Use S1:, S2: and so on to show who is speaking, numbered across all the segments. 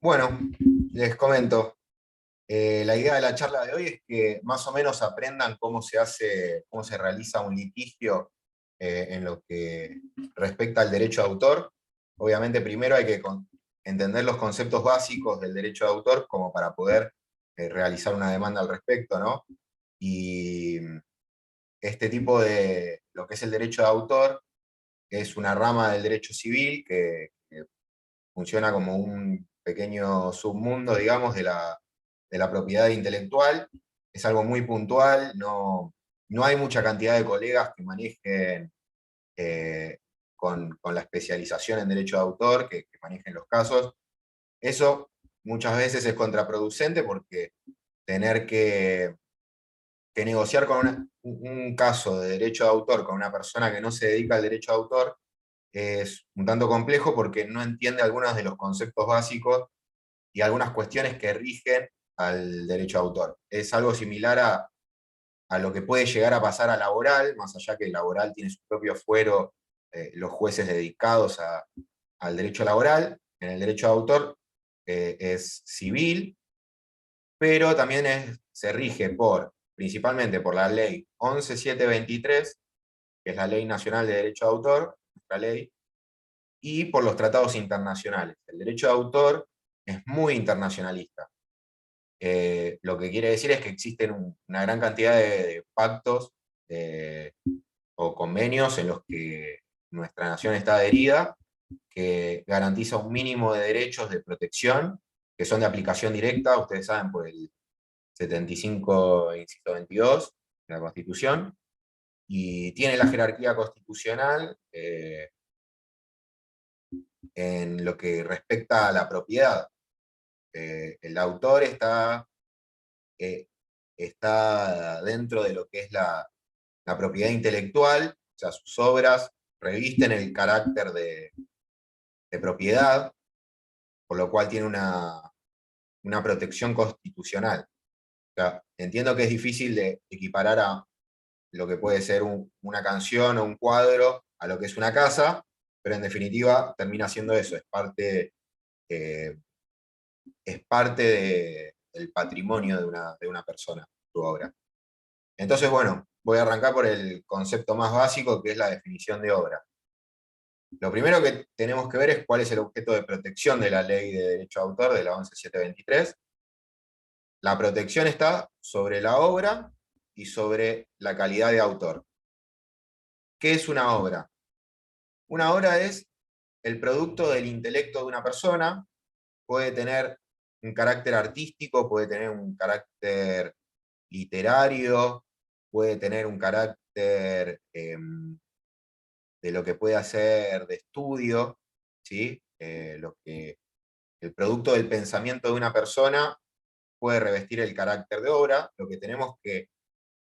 S1: Bueno, les comento. La idea de la charla de hoy es que más o menos aprendan cómo se hace, cómo se realiza un litigio en lo que respecta al derecho de autor. Obviamente, primero hay que entender los conceptos básicos del derecho de autor como para poder realizar una demanda al respecto, ¿no? Y este tipo de lo que es el derecho de autor es una rama del derecho civil que funciona como un pequeño submundo, digamos, de la propiedad intelectual. Es algo muy puntual, no hay mucha cantidad de colegas que manejen eh, con la especialización en derecho de autor, que manejen los casos. Eso muchas veces es contraproducente porque tener que negociar con un caso de derecho de autor con una persona que no se dedica al derecho de autor es un tanto complejo porque no entiende algunos de los conceptos básicos y algunas cuestiones que rigen al derecho de autor. Es algo similar a lo que puede llegar a pasar a laboral, más allá que el laboral tiene su propio fuero, los jueces dedicados al derecho laboral. En el derecho de autor es civil, pero también se rige principalmente por la ley 11723, que es la Ley Nacional de Derecho de Autor, nuestra ley, y por los tratados internacionales. El derecho de autor es muy internacionalista. Lo que quiere decir es que existen una gran cantidad de pactos eh, o convenios en los que nuestra nación está adherida, que garantiza un mínimo de derechos de protección, que son de aplicación directa, ustedes saben, por el 75, inciso 22 de la Constitución, y tiene la jerarquía constitucional en lo que respecta a la propiedad. El autor eh, está dentro de lo que es la propiedad intelectual, o sea, sus obras revisten el carácter de propiedad, por lo cual tiene una protección constitucional. O sea, entiendo que es difícil de equiparar a lo que puede ser una canción o un cuadro a lo que es una casa, pero en definitiva termina siendo eso, eh, es parte del patrimonio de una persona, tu obra. Entonces, bueno, voy a arrancar por el concepto más básico, que es la definición de obra. Lo primero que tenemos que ver es cuál es el objeto de protección de la ley de derecho de autor de la 11723. La protección está sobre la obra y sobre la calidad de autor. ¿Qué es una obra? Una obra es el producto del intelecto de una persona, puede tener un carácter artístico, puede tener un carácter literario, puede tener un carácter de lo que puede hacer de estudio, ¿sí? El producto del pensamiento de una persona puede revestir el carácter de obra. Lo que tenemos que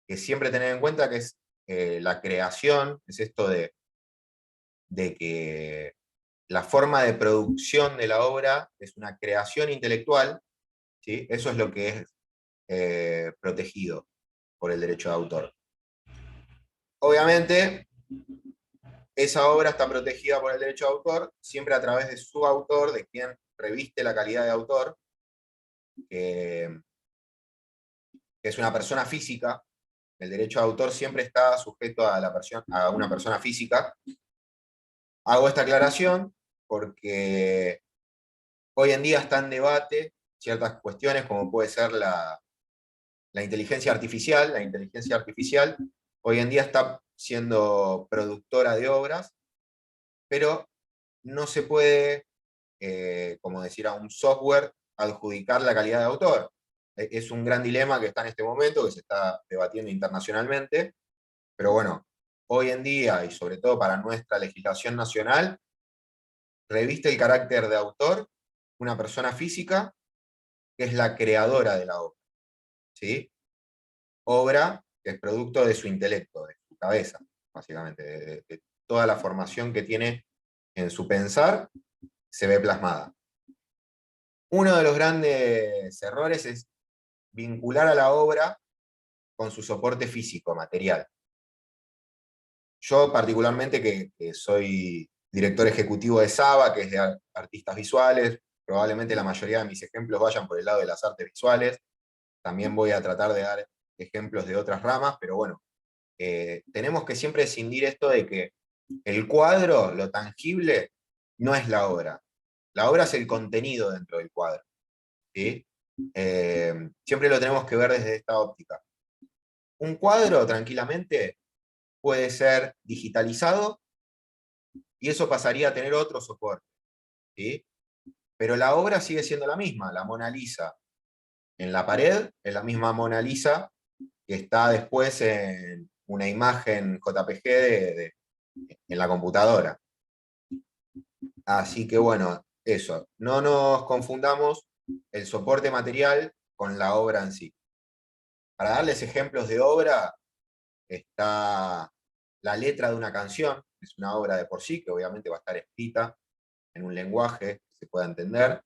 S1: siempre tener en cuenta que es la creación, es esto de que la forma de producción de la obra es una creación intelectual, ¿sí? Eso es lo que es protegido por el derecho de autor. Obviamente, esa obra está protegida por el derecho de autor, siempre a través de su autor, de quien reviste la calidad de autor, que, que es una persona física. El derecho de autor siempre está sujeto a una persona física. Hago esta aclaración porque hoy en día está en debate ciertas cuestiones como puede ser la inteligencia artificial. La inteligencia artificial hoy en día está siendo productora de obras, pero no se puede, como decir, a un software adjudicar la calidad de autor. Es un gran dilema que está en este momento, que se está debatiendo internacionalmente, pero bueno, hoy en día, y sobre todo para nuestra legislación nacional, reviste el carácter de autor una persona física que es la creadora de la obra, ¿sí? Obra que es producto de su intelecto, de su cabeza, básicamente, de toda la formación que tiene en su pensar, se ve plasmada. Uno de los grandes errores es vincular a la obra con su soporte físico, material. Yo particularmente, que soy director ejecutivo de SABA, que es de artistas visuales, probablemente la mayoría de mis ejemplos vayan por el lado de las artes visuales. También voy a tratar de dar ejemplos de otras ramas, pero bueno, tenemos que siempre escindir esto de que el cuadro, lo tangible, no es la obra. La obra es el contenido dentro del cuadro. ¿Sí? Siempre lo tenemos que ver desde esta óptica. Un cuadro, tranquilamente, puede ser digitalizado y eso pasaría a tener otro soporte. ¿Sí? Pero la obra sigue siendo la misma. La Mona Lisa en la pared es la misma Mona Lisa que está después en una imagen JPG en la computadora. Así que bueno, eso. No nos confundamos el soporte material con la obra en sí. Para darles ejemplos de obra, está la letra de una canción, es una obra de por sí, que obviamente va a estar escrita en un lenguaje que se pueda entender.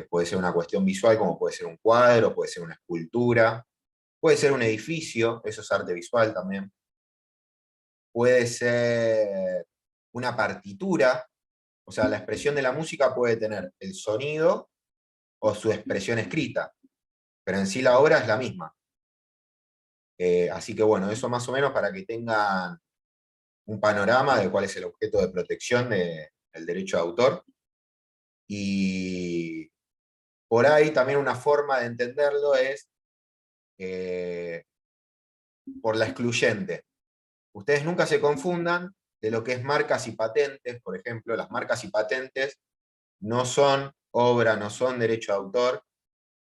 S1: Puede ser una cuestión visual, como puede ser un cuadro, puede ser una escultura, puede ser un edificio, eso es arte visual también. Puede ser una partitura, o sea, la expresión de la música puede tener el sonido o su expresión escrita, pero en sí la obra es la misma. Así que bueno, eso más o menos para que tengan un panorama de cuál es el objeto de protección del derecho de autor. Y por ahí también una forma de entenderlo es eh, por la excluyente. Ustedes nunca se confundan de lo que es marcas y patentes. Por ejemplo, las marcas y patentes no son obra, no son derecho de autor,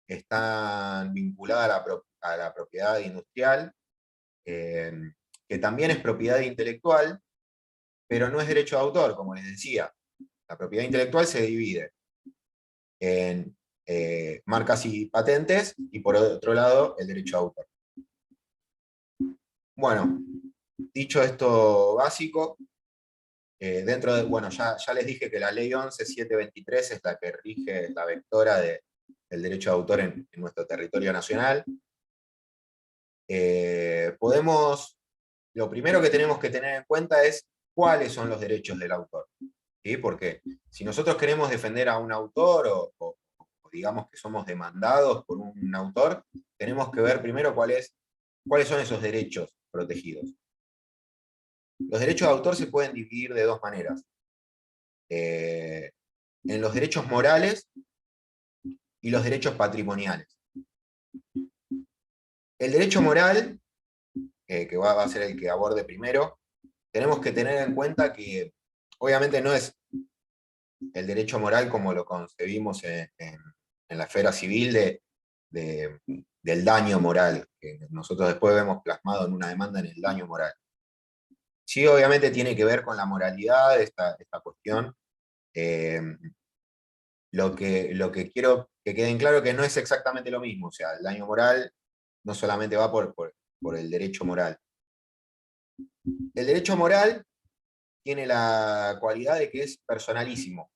S1: están vinculadas a la propiedad industrial, eh, que también es propiedad intelectual, pero no es derecho de autor, como les decía. La propiedad intelectual se divide en marcas y patentes, y por otro lado, el derecho de autor. Bueno, dicho esto básico, dentro de, bueno, ya les dije que la ley 11.723 es la que rige la vectora del derecho de autor en nuestro territorio nacional. Lo primero que tenemos que tener en cuenta es cuáles son los derechos del autor. ¿Sí? Porque si nosotros queremos defender a un autor o digamos que somos demandados por un autor, tenemos que ver primero cuáles son esos derechos protegidos. Los derechos de autor se pueden dividir de dos maneras. En los derechos morales y los derechos patrimoniales. El derecho moral, que va a ser el que aborde primero, tenemos que tener en cuenta que obviamente no es el derecho moral como lo concebimos en la esfera civil del daño moral, que nosotros después vemos plasmado en una demanda en el daño moral. Sí, obviamente tiene que ver con la moralidad, esta cuestión. Eh, lo que quiero que quede en claro que no es exactamente lo mismo, o sea, el daño moral no solamente va por el derecho moral. El derecho moral tiene la cualidad de que es personalísimo.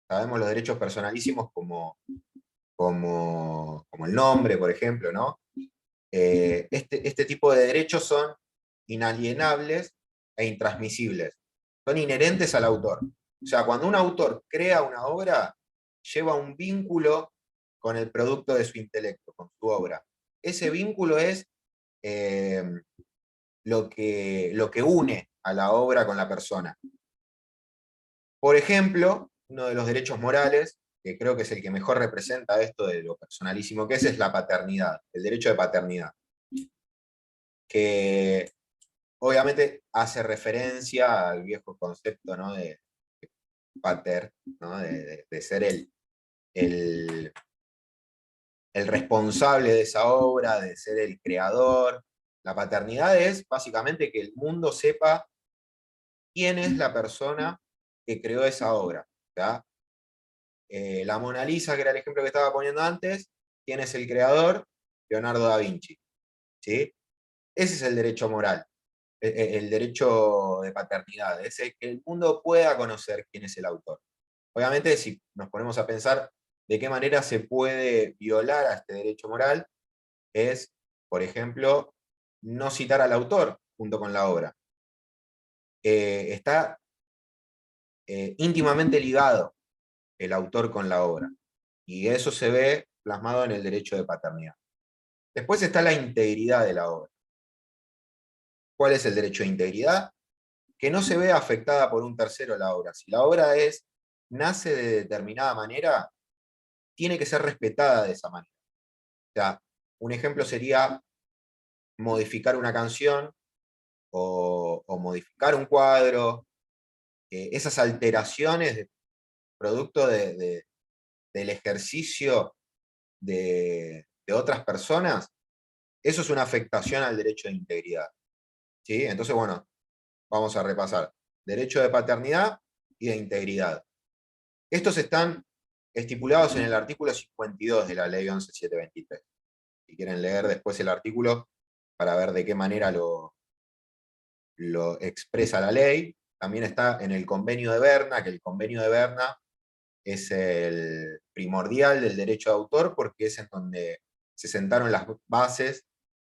S1: Sabemos los derechos personalísimos como el nombre, por ejemplo, ¿no? Este tipo de derechos son inalienables e intransmisibles. Son inherentes al autor. O sea, cuando un autor crea una obra, lleva un vínculo con el producto de su intelecto, con su obra. Ese vínculo es eh, lo que une a la obra con la persona. Por ejemplo, uno de los derechos morales, que creo que es el que mejor representa esto de lo personalísimo que es la paternidad, el derecho de paternidad, que obviamente hace referencia al viejo concepto, ¿no? de pater, ¿no? de ser el, el responsable de esa obra, de ser el creador. La paternidad es básicamente que el mundo sepa quién es la persona que creó esa obra. ¿Ya? La Mona Lisa, que era el ejemplo que estaba poniendo antes, ¿quién es el creador? Leonardo da Vinci. ¿Sí? Ese es el derecho moral, el derecho de paternidad, es que el mundo pueda conocer quién es el autor. Obviamente, si nos ponemos a pensar de qué manera se puede violar a este derecho moral, es, por ejemplo, no citar al autor junto con la obra. Está íntimamente ligado. el autor con la obra. Y eso se ve plasmado en el derecho de paternidad. Después está la integridad de la obra. ¿Cuál es el derecho de integridad? Que no se vea afectada por un tercero la obra. Si la obra nace de determinada manera, tiene que ser respetada de esa manera. O sea, un ejemplo sería modificar una canción o modificar un cuadro. Esas alteraciones producto del ejercicio de otras personas, eso es una afectación al derecho de integridad. ¿Sí? Entonces, bueno, vamos a repasar. Derecho de paternidad y de integridad. Estos están estipulados en el artículo 52 de la ley 11.723. Si quieren leer después el artículo para ver de qué manera lo expresa la ley. También está en el convenio de Berna, que el convenio de Berna es el primordial del derecho de autor porque es en donde se sentaron las bases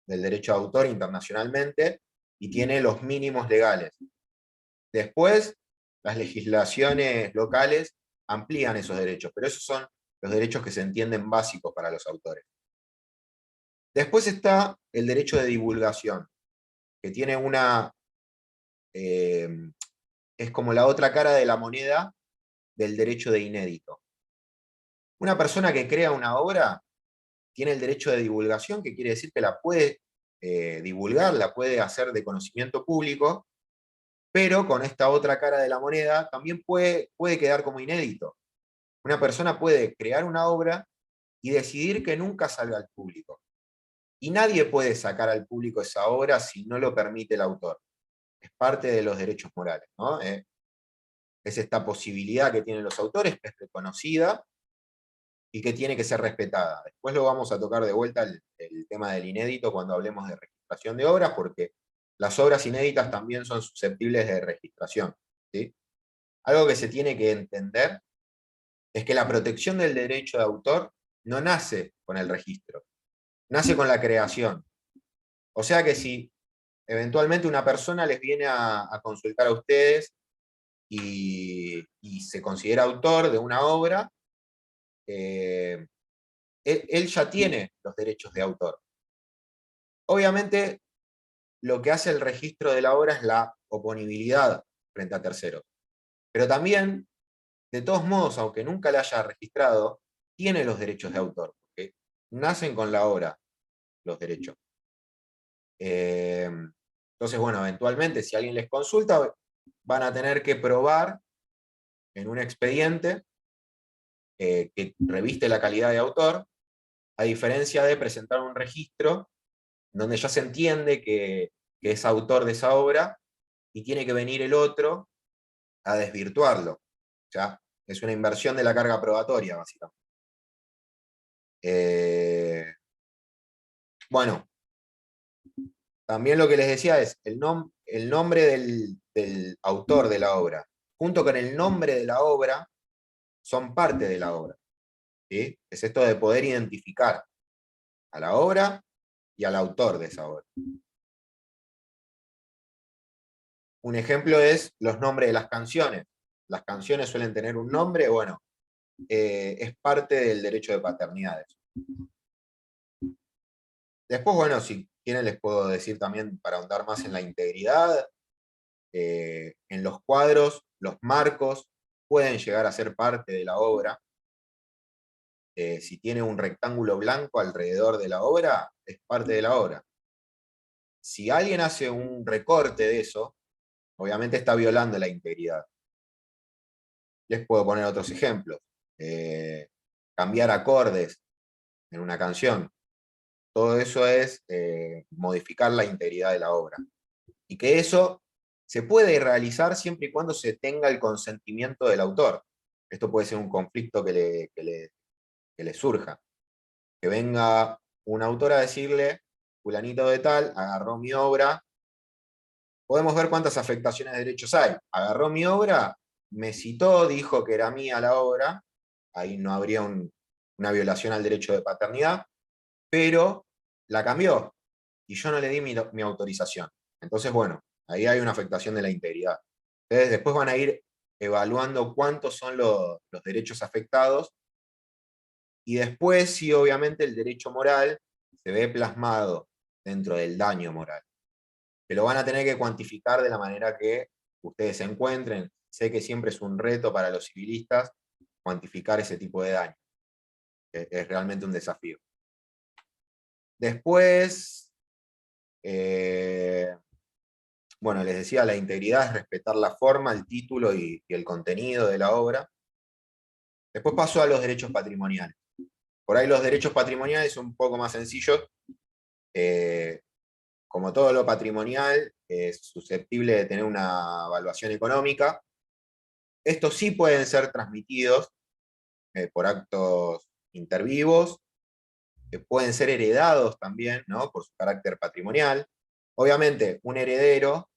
S1: del derecho de autor internacionalmente y tiene los mínimos legales. Después, las legislaciones locales amplían esos derechos, pero esos son los derechos que se entienden básicos para los autores. Después está el derecho de divulgación, que tiene es como la otra cara de la moneda del derecho de inédito. Una persona que crea una obra tiene el derecho de divulgación, que quiere decir que la puede divulgar, la puede hacer de conocimiento público, pero con esta otra cara de la moneda también puede quedar como inédito. Una persona puede crear una obra y decidir que nunca salga al público. Y nadie puede sacar al público esa obra si no lo permite el autor. Es parte de los derechos morales, ¿no? Es esta posibilidad que tienen los autores, que es reconocida y que tiene que ser respetada. Después lo vamos a tocar de vuelta el tema del inédito cuando hablemos de registración de obras, porque las obras inéditas también son susceptibles de registración. ¿Sí? Algo que se tiene que entender es que la protección del derecho de autor no nace con el registro, nace con la creación. O sea que si eventualmente una persona les viene a consultar a ustedes y se considera autor de una obra, él ya tiene los derechos de autor. Obviamente, lo que hace el registro de la obra es la oponibilidad frente a terceros. Pero también, de todos modos, aunque nunca la haya registrado, tiene los derechos de autor, porque nacen con la obra los derechos. Entonces, bueno, eventualmente, si alguien les consulta, van a tener que probar en un expediente que reviste la calidad de autor, a diferencia de presentar un registro donde ya se entiende que es autor de esa obra y tiene que venir el otro a desvirtuarlo. O sea, es una inversión de la carga probatoria, básicamente. Bueno, también lo que les decía es el nombre del autor de la obra, junto con el nombre de la obra, son parte de la obra. ¿Sí? Es esto de poder identificar a la obra y al autor de esa obra. Un ejemplo es los nombres de las canciones. Las canciones suelen tener un nombre, bueno, es parte del derecho de paternidad. Después, bueno, si quieren les puedo decir también, para ahondar más en la integridad, en los cuadros, los marcos pueden llegar a ser parte de la obra. Si tiene un rectángulo blanco alrededor de la obra, es parte de la obra. Si alguien hace un recorte de eso, obviamente está violando la integridad. Les puedo poner otros ejemplos. Cambiar acordes en una canción. Todo eso es modificar la integridad de la obra. Y que eso se puede realizar siempre y cuando se tenga el consentimiento del autor. Esto puede ser un conflicto que le surja. Que venga un autor a decirle, fulanito de tal, agarró mi obra. Podemos ver cuántas afectaciones de derechos hay. Agarró mi obra, me citó, dijo que era mía la obra, ahí no habría una violación al derecho de paternidad, pero la cambió y yo no le di mi autorización. Entonces, bueno, ahí hay una afectación de la integridad. Entonces, después van a ir evaluando cuántos son los derechos afectados, y después sí, obviamente, el derecho moral se ve plasmado dentro del daño moral, que lo van a tener que cuantificar de la manera que ustedes se encuentren. Sé que siempre es un reto para los civilistas cuantificar ese tipo de daño. Es realmente un desafío. Después, bueno, les decía, la integridad es respetar la forma, el título y el contenido de la obra. Después pasó a los derechos patrimoniales. Por ahí los derechos patrimoniales son un poco más sencillos. Eh, Como todo lo patrimonial, es susceptible de tener una evaluación económica. Estos sí pueden ser transmitidos por actos intervivos, que pueden ser heredados también, ¿no? Por su carácter patrimonial. Obviamente, un heredero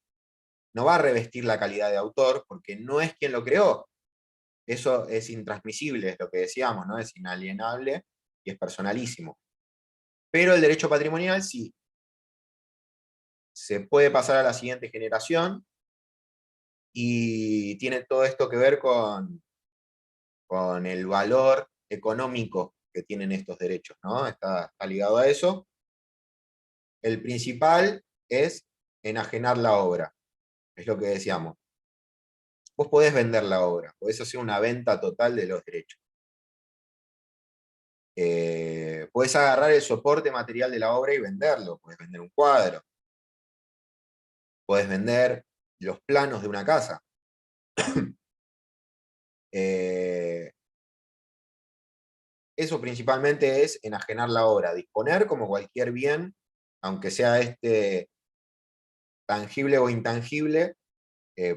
S1: no va a revestir la calidad de autor porque no es quien lo creó. Eso es intransmisible, es lo que decíamos, ¿no? Es inalienable y es personalísimo. Pero el derecho patrimonial sí se puede pasar a la siguiente generación y tiene todo esto que ver con el valor económico que tienen estos derechos, ¿no? Está ligado a eso. El principal es enajenar la obra, es lo que decíamos. Vos podés vender la obra, podés hacer una venta total de los derechos. Podés agarrar el soporte material de la obra y venderlo, podés vender un cuadro, podés vender los planos de una casa. Eh, Eso principalmente es enajenar la obra, disponer como cualquier bien, aunque sea este tangible o intangible,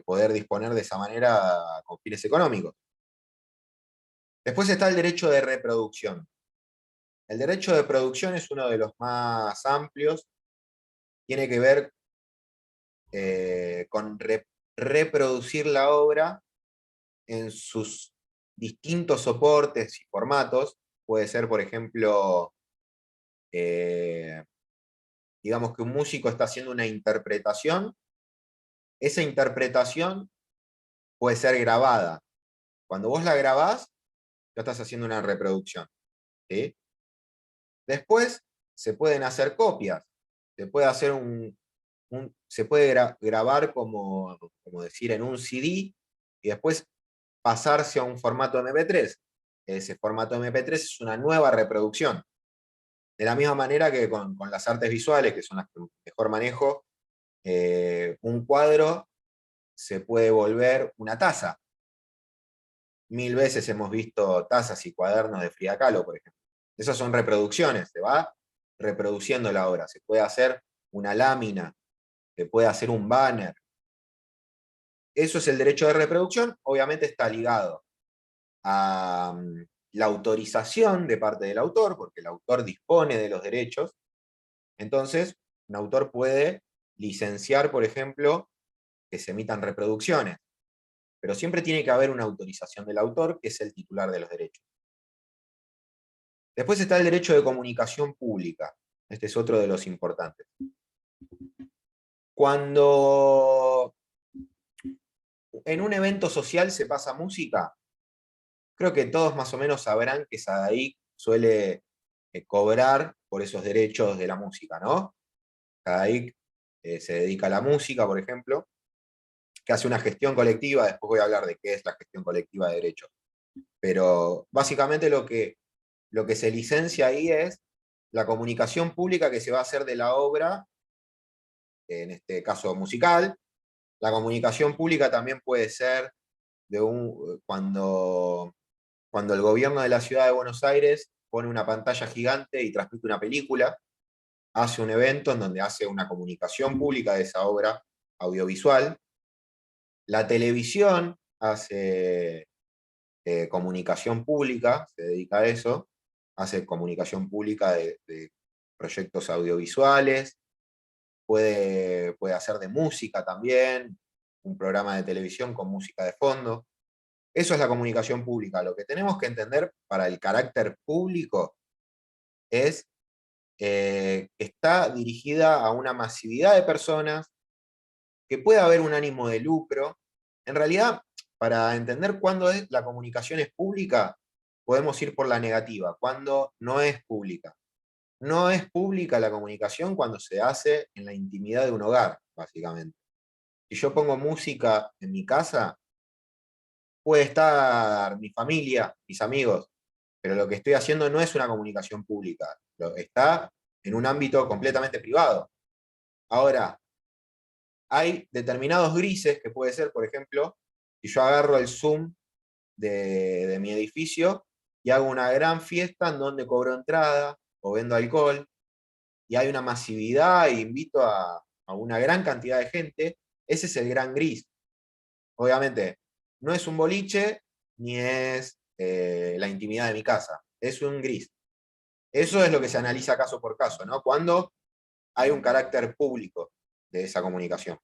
S1: poder disponer de esa manera con fines económicos. Después está el derecho de reproducción. El derecho de producción es uno de los más amplios, tiene que ver con reproducir la obra en sus distintos soportes y formatos. Puede ser, por ejemplo, eh, digamos que un músico está haciendo una interpretación, esa interpretación puede ser grabada. Cuando vos la grabás, ya estás haciendo una reproducción. ¿Sí? Después se pueden hacer copias, se puede hacer se puede grabar como decir en un CD y después pasarse a un formato MP3. Ese formato MP3 es una nueva reproducción. De la misma manera que con las artes visuales, que son las que mejor manejo, un cuadro se puede volver una taza. Mil veces hemos visto tazas y cuadernos de Frida Kahlo, por ejemplo. Esas son reproducciones, se va reproduciendo la obra. Se puede hacer una lámina, se puede hacer un banner. Eso es el derecho de reproducción, obviamente está ligado a la autorización de parte del autor, porque el autor dispone de los derechos. Entonces, un autor puede licenciar, por ejemplo, que se emitan reproducciones, pero siempre tiene que haber una autorización del autor, que es el titular de los derechos. Después está el derecho de comunicación pública. Este es otro de los importantes. Cuando en un evento social se pasa música, creo que todos más o menos sabrán que Sadaic suele cobrar por esos derechos de la música, ¿no? Sadaic se dedica a la música, por ejemplo, que hace una gestión colectiva, después voy a hablar de qué es la gestión colectiva de derechos. Pero básicamente lo que se licencia ahí es la comunicación pública que se va a hacer de la obra, en este caso musical. La comunicación pública también puede ser cuando el gobierno de la ciudad de Buenos Aires pone una pantalla gigante y transmite una película, hace un evento en donde hace una comunicación pública de esa obra audiovisual. La televisión hace comunicación pública, se dedica a eso, hace comunicación pública de proyectos audiovisuales, puede hacer de música también, un programa de televisión con música de fondo. Eso es la comunicación pública. Lo que tenemos que entender para el carácter público es que está dirigida a una masividad de personas, que puede haber un ánimo de lucro. En realidad, para entender cuándo la comunicación es pública, podemos ir por la negativa, cuando no es pública. No es pública la comunicación cuando se hace en la intimidad de un hogar, básicamente. Si yo pongo música en mi casa, puede estar mi familia, mis amigos, pero lo que estoy haciendo no es una comunicación pública, está en un ámbito completamente privado. Ahora, hay determinados grises que puede ser, por ejemplo, si yo agarro el Zoom de mi edificio y hago una gran fiesta en donde cobro entrada o vendo alcohol y hay una masividad e invito a una gran cantidad de gente, ese es el gran gris. Obviamente, no es un boliche ni es la intimidad de mi casa, es un gris. Eso es lo que se analiza caso por caso, ¿no? Cuando hay un carácter público de esa comunicación.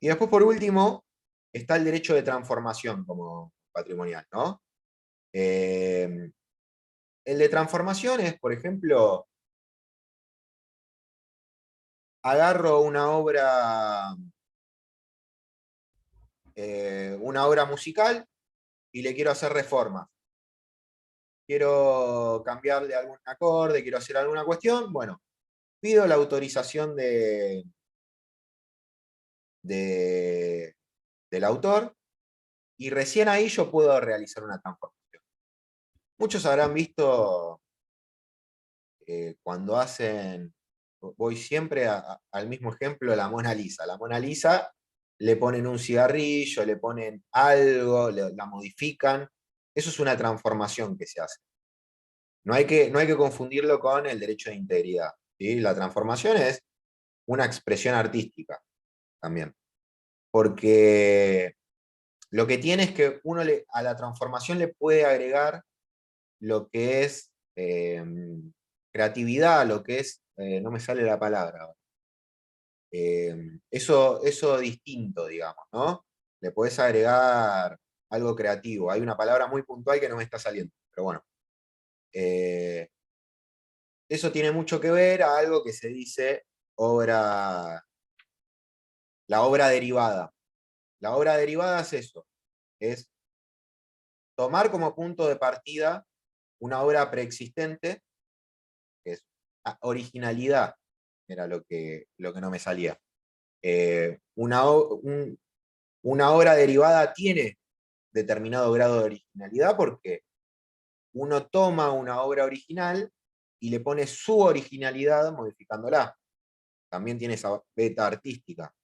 S1: Y después, por último, está el derecho de transformación como patrimonial, ¿no? El de transformación es, por ejemplo, agarro una obra musical y le quiero hacer reformas. Quiero cambiarle algún acorde, quiero hacer alguna cuestión, bueno, pido la autorización de- del autor y recién ahí yo puedo realizar una transformación. Muchos habrán visto cuando hacen, voy siempre al mismo ejemplo, la Mona Lisa. La Mona Lisa le ponen un cigarrillo, le ponen algo, la modifican. Eso es una transformación que se hace. No hay que confundirlo con el derecho de integridad. ¿Sí? La transformación es una expresión artística también. Porque lo que tiene es que a la transformación le puede agregar lo que es creatividad, lo que es, no me sale la palabra, eso distinto, digamos, ¿no? Le podés agregar algo creativo. Hay una palabra muy puntual que no me está saliendo, pero bueno. Eh, Eso tiene mucho que ver a algo que se dice obra, la obra derivada. La obra derivada es eso, es tomar como punto de partida una obra preexistente, que es originalidad, era lo que no me salía. Una obra derivada tiene determinado grado de originalidad porque uno toma una obra original y le pone su originalidad modificándola. También tiene esa beta artística.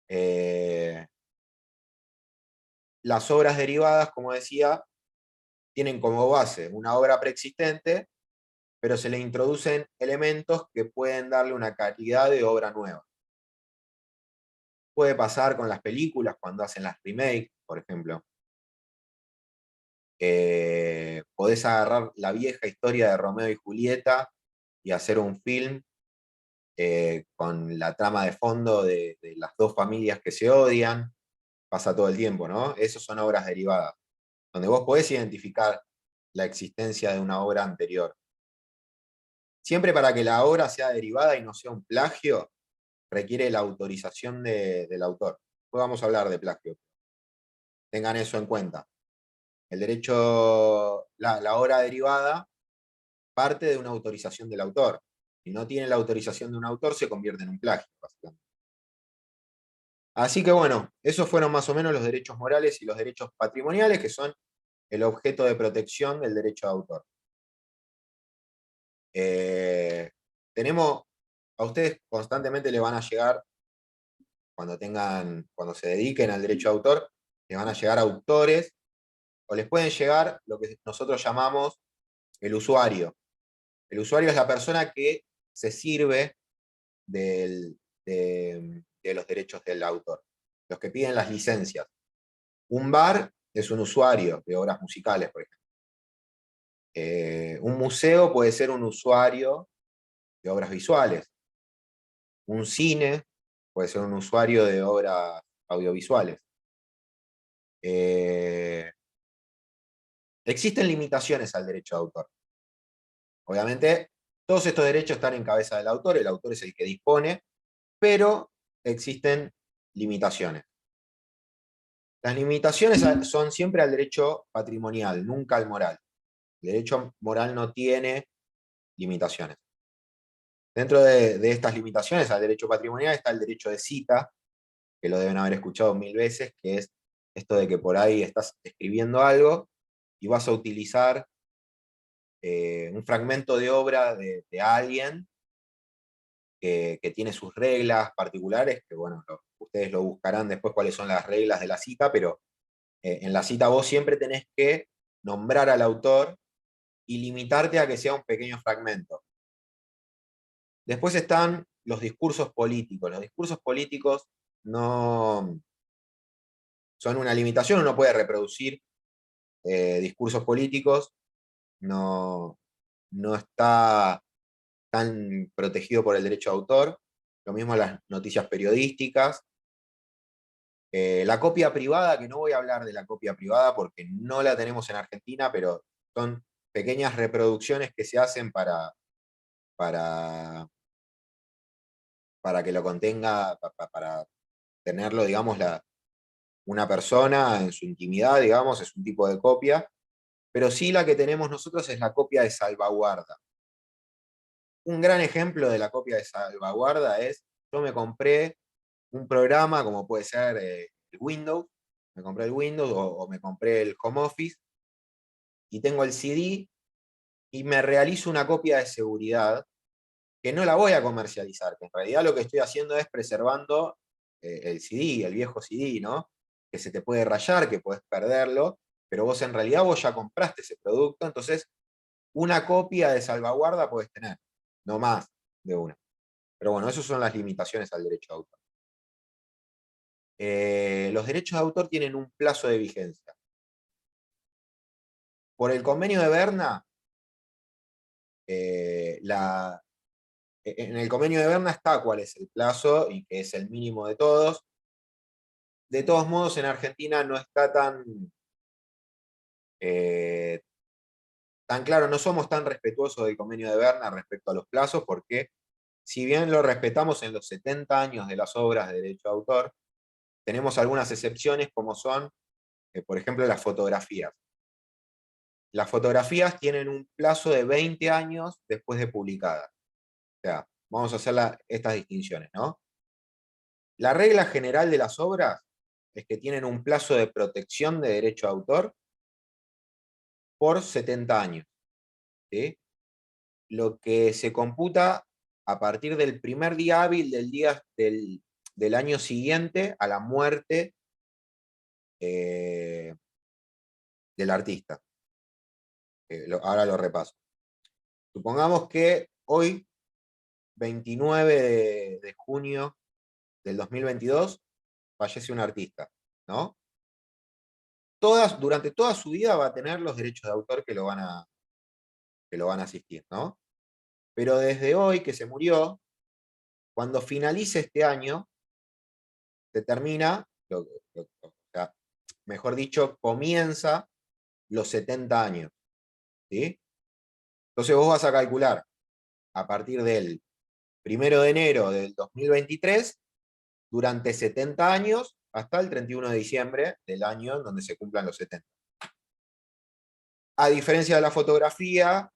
S1: Eh, las obras derivadas, como decía, tienen como base una obra preexistente, pero se le introducen elementos que pueden darle una calidad de obra nueva. Puede pasar con las películas cuando hacen las remakes, por ejemplo. Podés agarrar la vieja historia de Romeo y Julieta y hacer un film con la trama de fondo de las dos familias que se odian. Pasa todo el tiempo, ¿no? Esas son obras derivadas, donde vos podés identificar la existencia de una obra anterior. Siempre para que la obra sea derivada y no sea un plagio, requiere la autorización del autor. Después vamos a hablar de plagio. Tengan eso en cuenta. El derecho, la obra derivada parte de una autorización del autor. Si no tiene la autorización de un autor, se convierte en un plagio, básicamente. Así que bueno, esos fueron más o menos los derechos morales y los derechos patrimoniales, que son el objeto de protección del derecho de autor. Eh, tenemos, a ustedes constantemente le van a llegar, cuando se dediquen al derecho de autor, les van a llegar autores, o les pueden llegar lo que nosotros llamamos el usuario. El usuario es la persona que se sirve de los derechos del autor, los que piden las licencias. Un bar es un usuario de obras musicales, por ejemplo. Un museo puede ser un usuario de obras visuales. Un cine puede ser un usuario de obras audiovisuales. Eh, Existen limitaciones al derecho de autor. Obviamente, todos estos derechos están en cabeza del autor, el autor es el que dispone, pero existen limitaciones. Las limitaciones son siempre al derecho patrimonial, nunca al moral. El derecho moral no tiene limitaciones. Dentro de estas limitaciones al derecho patrimonial está el derecho de cita, que lo deben haber escuchado mil veces, que es esto de que por ahí estás escribiendo algo y vas a utilizar un fragmento de obra de alguien que tiene sus reglas particulares, que bueno, ustedes lo buscarán después cuáles son las reglas de la cita, pero en la cita vos siempre tenés que nombrar al autor y limitarte a que sea un pequeño fragmento. Después están los discursos políticos. Los discursos políticos no son una limitación, uno puede reproducir discursos políticos, no, no está tan protegido por el derecho de autor. Lo mismo las noticias periodísticas. La copia privada, que no voy a hablar de la copia privada porque no la tenemos en Argentina, pero son pequeñas reproducciones que se hacen para, para que lo contenga, para tenerlo, digamos, una persona en su intimidad, digamos, es un tipo de copia, pero sí la que tenemos nosotros es la copia de salvaguarda. Un gran ejemplo de la copia de salvaguarda es, yo me compré un programa como puede ser el Windows, me compré el Windows o me compré el Home Office y tengo el CD y me realizo una copia de seguridad que no la voy a comercializar, que en realidad lo que estoy haciendo es preservando el CD, el viejo CD, ¿no? Que se te puede rayar, que podés perderlo, pero vos en realidad vos ya compraste ese producto, entonces una copia de salvaguarda podés tener, no más de una. Pero bueno, esas son las limitaciones al derecho de autor. Los derechos de autor tienen un plazo de vigencia. Por el convenio de Berna, eh, la, en el convenio de Berna está cuál es el plazo y que es el mínimo de todos. De todos modos, en Argentina no está eh, tan claro, no somos tan respetuosos del convenio de Berna respecto a los plazos, porque si bien lo respetamos en los 70 años de las obras de derecho de autor, tenemos algunas excepciones como son, por ejemplo, las fotografías. Las fotografías tienen un plazo de 20 años después de publicadas. O sea, vamos a hacer estas distinciones, ¿no? La regla general de las obras es que tienen un plazo de protección de derecho de autor por 70 años. ¿Sí? Lo que se computa a partir del primer día hábil del año siguiente a la muerte eh, del artista. Ahora lo repaso. Supongamos que hoy, 29 de junio del 2022, fallece un artista, ¿no? Durante toda su vida va a tener los derechos de autor que lo van a asistir, ¿no? Pero desde hoy que se murió, cuando finalice este año, se termina, o sea, mejor dicho, comienza los 70 años, ¿sí? Entonces vos vas a calcular a partir del 1 de enero del 2023, durante 70 años, hasta el 31 de diciembre del año en donde se cumplan los 70. A diferencia de la fotografía,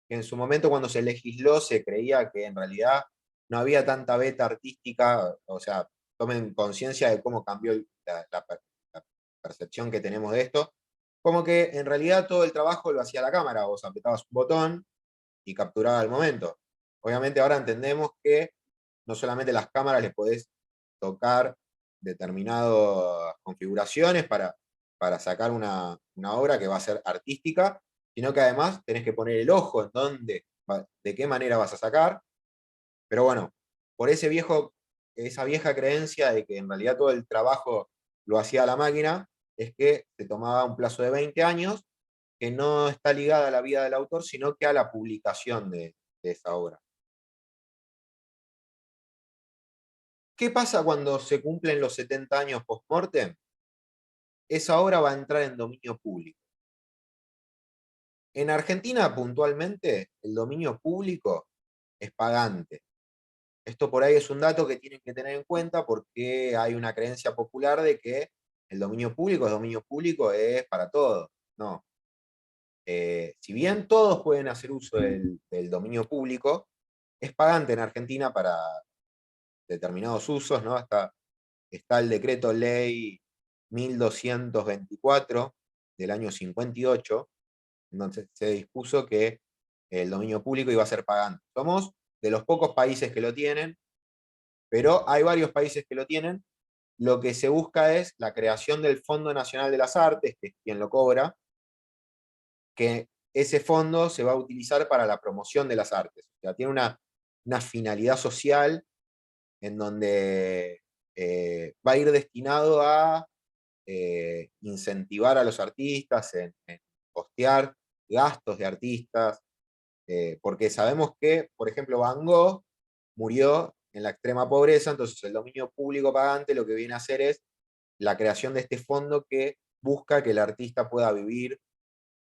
S1: que en su momento cuando se legisló se creía que en realidad no había tanta beta artística, o sea, tomen conciencia de cómo cambió la percepción que tenemos de esto, como que en realidad todo el trabajo lo hacía la cámara, vos apretabas un botón y capturaba el momento. Obviamente ahora entendemos que no solamente las cámaras les podés tocar determinadas configuraciones para sacar una obra que va a ser artística, sino que además tenés que poner el ojo en dónde, de qué manera vas a sacar. Pero bueno, por esa vieja creencia de que en realidad todo el trabajo lo hacía la máquina, es que se tomaba un plazo de 20 años, que no está ligada a la vida del autor, sino que a la publicación de esa obra. ¿Qué pasa cuando se cumplen los 70 años post-mortem? Esa obra va a entrar en dominio público. En Argentina, puntualmente, el dominio público es pagante. Esto por ahí es un dato que tienen que tener en cuenta porque hay una creencia popular de que el dominio público es para todos. No. Si bien todos pueden hacer uso del dominio público, es pagante en Argentina para determinados usos, ¿no? Está el decreto ley 1224 del año 58, donde se dispuso que el dominio público iba a ser pagante. Somos de los pocos países que lo tienen, pero hay varios países que lo tienen. Lo que se busca es la creación del Fondo Nacional de las Artes, que es quien lo cobra, que ese fondo se va a utilizar para la promoción de las artes. O sea, tiene una finalidad social en donde va a ir destinado a incentivar a los artistas en costear gastos de artistas, porque sabemos que, por ejemplo, Van Gogh murió en la extrema pobreza, entonces el dominio público pagante lo que viene a hacer es la creación de este fondo que busca que el artista pueda vivir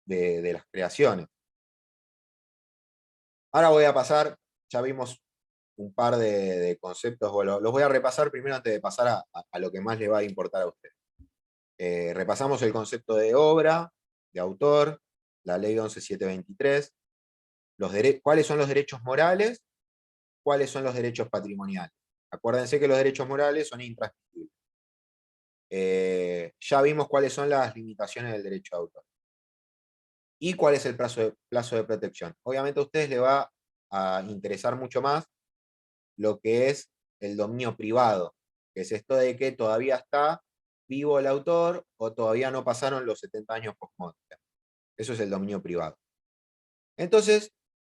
S1: de las creaciones. Ahora voy a pasar, ya vimos un par de conceptos, bueno, los voy a repasar primero antes de pasar a lo que más le va a importar a usted. Repasamos el concepto de obra, de autor, la ley 11723, cuáles son los derechos morales, cuáles son los derechos patrimoniales. Acuérdense que los derechos morales son intransferibles. Ya vimos cuáles son las limitaciones del derecho de autor. ¿Y cuál es el plazo de protección? Obviamente a ustedes les va a interesar mucho más lo que es el dominio privado, que es esto de que todavía está vivo el autor o todavía no pasaron los 70 años post-mortem. Eso es el dominio privado. Entonces,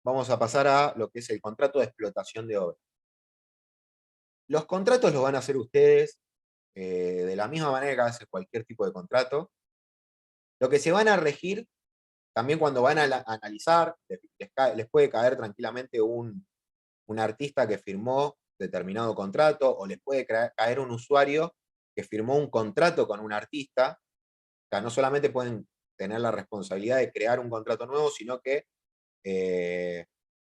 S1: vamos a pasar a lo que es el contrato de explotación de obra. Los contratos los van a hacer ustedes de la misma manera que hace cualquier tipo de contrato. Lo que se van a regir, también cuando van a analizar, les puede caer tranquilamente un artista que firmó determinado contrato, o les puede caer un usuario que firmó un contrato con un artista. O sea, no solamente pueden tener la responsabilidad de crear un contrato nuevo, sino que se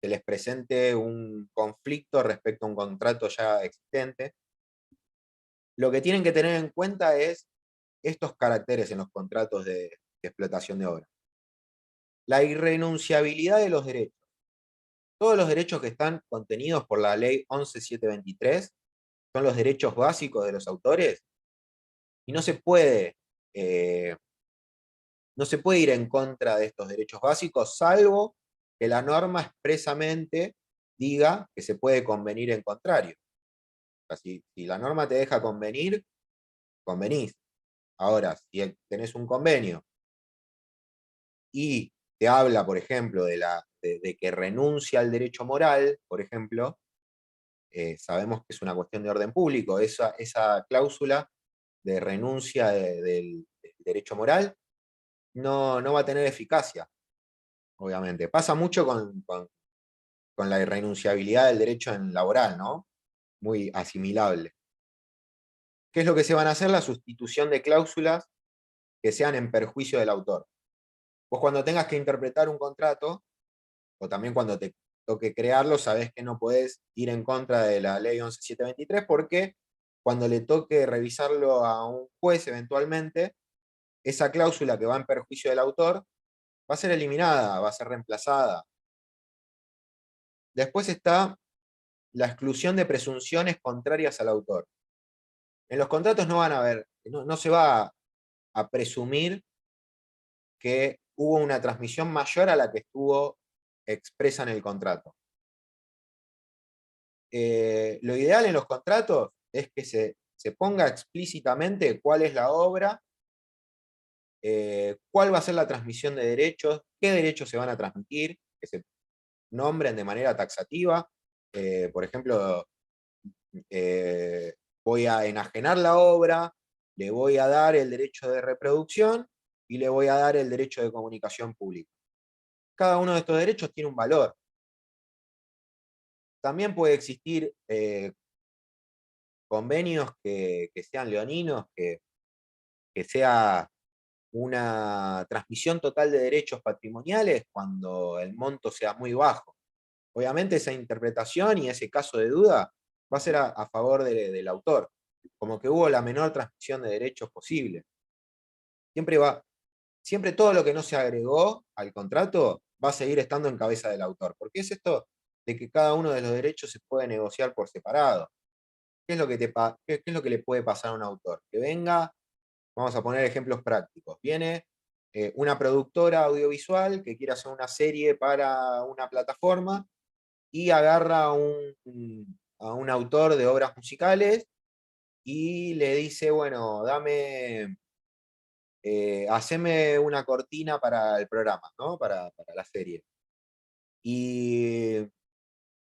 S1: les presente un conflicto respecto a un contrato ya existente. Lo que tienen que tener en cuenta es estos caracteres en los contratos de explotación de obra. La irrenunciabilidad de los derechos. Todos los derechos que están contenidos por la ley 11723 son los derechos básicos de los autores y eh, no se puede ir en contra de estos derechos básicos, salvo que la norma expresamente diga que se puede convenir en contrario. O sea, si la norma te deja convenir, convenís. Ahora, si tenés un convenio y te habla, por ejemplo, de que renuncia al derecho moral, por ejemplo, sabemos que es una cuestión de orden público, esa cláusula de renuncia del derecho moral no va a tener eficacia, obviamente. Pasa mucho con la irrenunciabilidad del derecho en laboral, ¿no? Muy asimilable. ¿Qué es lo que se van a hacer? La sustitución de cláusulas que sean en perjuicio del autor. Vos cuando tengas que interpretar un contrato, o también cuando te toque crearlo, sabés que no podés ir en contra de la ley 11723 porque cuando le toque revisarlo a un juez eventualmente, esa cláusula que va en perjuicio del autor va a ser eliminada, va a ser reemplazada. Después está la exclusión de presunciones contrarias al autor. En los contratos no van a haber, no se va a presumir que hubo una transmisión mayor a la que estuvo expresa en el contrato. Lo ideal en los contratos es que se ponga explícitamente cuál es la obra, cuál va a ser la transmisión de derechos, qué derechos se van a transmitir, que se nombren de manera taxativa. Por ejemplo, voy a enajenar la obra, le voy a dar el derecho de reproducción y le voy a dar el derecho de comunicación pública. Cada uno de estos derechos tiene un valor. También puede existir convenios que sean leoninos, que sea una transmisión total de derechos patrimoniales cuando el monto sea muy bajo. Obviamente esa interpretación y ese caso de duda va a ser a favor del autor. como que hubo la menor transmisión de derechos posible. Siempre todo lo que no se agregó al contrato va a seguir estando en cabeza del autor. Porque es esto de que cada uno de los derechos se puede negociar por separado. ¿Qué es lo que, qué es lo que le puede pasar a un autor? Que venga, vamos a poner ejemplos prácticos. Viene una productora audiovisual que quiere hacer una serie para una plataforma y agarra a un autor de obras musicales y le dice, bueno, haceme una cortina para el programa, ¿no? Para la serie. Y,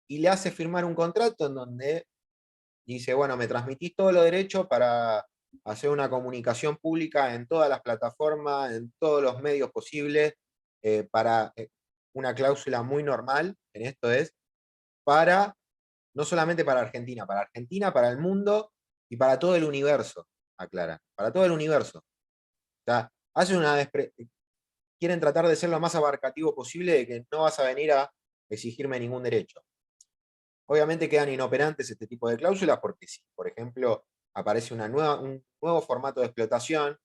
S1: y le hace firmar un contrato en donde dice, bueno, me transmitís todos los derechos para hacer una comunicación pública en todas las plataformas, en todos los medios posibles, para una cláusula muy normal, en esto es, para, no solamente para Argentina, para el mundo y para todo el universo, aclara, para todo el universo. O sea, hace quieren tratar de ser lo más abarcativo posible de que no vas a venir a exigirme ningún derecho. Obviamente quedan inoperantes este tipo de cláusulas porque si, por ejemplo, aparece un nuevo formato de explotación,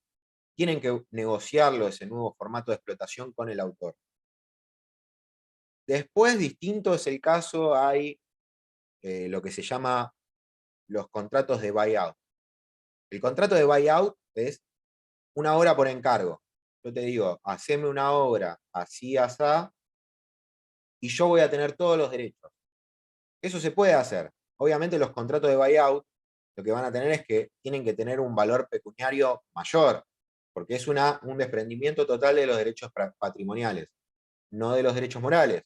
S1: tienen que negociarlo ese nuevo formato de explotación con el autor. Después, distinto es el caso, hay lo que se llama los contratos de buyout. El contrato de buyout es una obra por encargo. Yo te digo, haceme una obra así, asá, y yo voy a tener todos los derechos. Eso se puede hacer. Obviamente los contratos de buyout lo que van a tener es que tienen que tener un valor pecuniario mayor, porque es un desprendimiento total de los derechos patrimoniales, no de los derechos morales.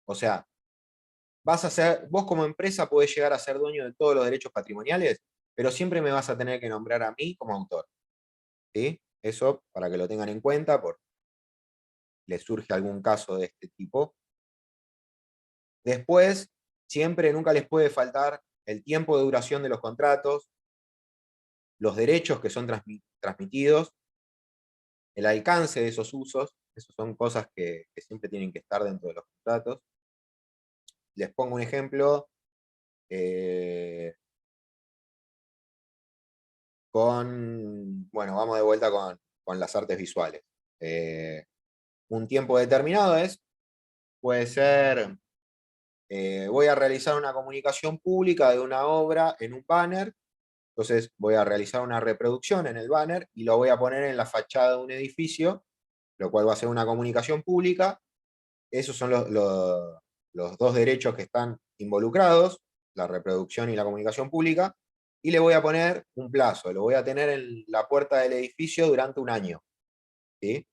S1: O sea, vos como empresa podés llegar a ser dueño de todos los derechos patrimoniales, pero siempre me vas a tener que nombrar a mí como autor. ¿Sí? Eso para que lo tengan en cuenta, por les surge algún caso de este tipo. Después, siempre nunca les puede faltar el tiempo de duración de los contratos, los derechos que son transmitidos, el alcance de esos usos, esas son cosas que siempre tienen que estar dentro de los contratos. Les pongo un ejemplo bueno, vamos de vuelta con las artes visuales. Un tiempo determinado puede ser, voy a realizar una comunicación pública de una obra en un banner. Entonces voy a realizar una reproducción en el banner y lo voy a poner en la fachada de un edificio, lo cual va a ser una comunicación pública. Esos son los dos derechos que están involucrados, la reproducción y la comunicación pública, y le voy a poner un plazo, lo voy a tener en la puerta del edificio durante un año. ¿Sí?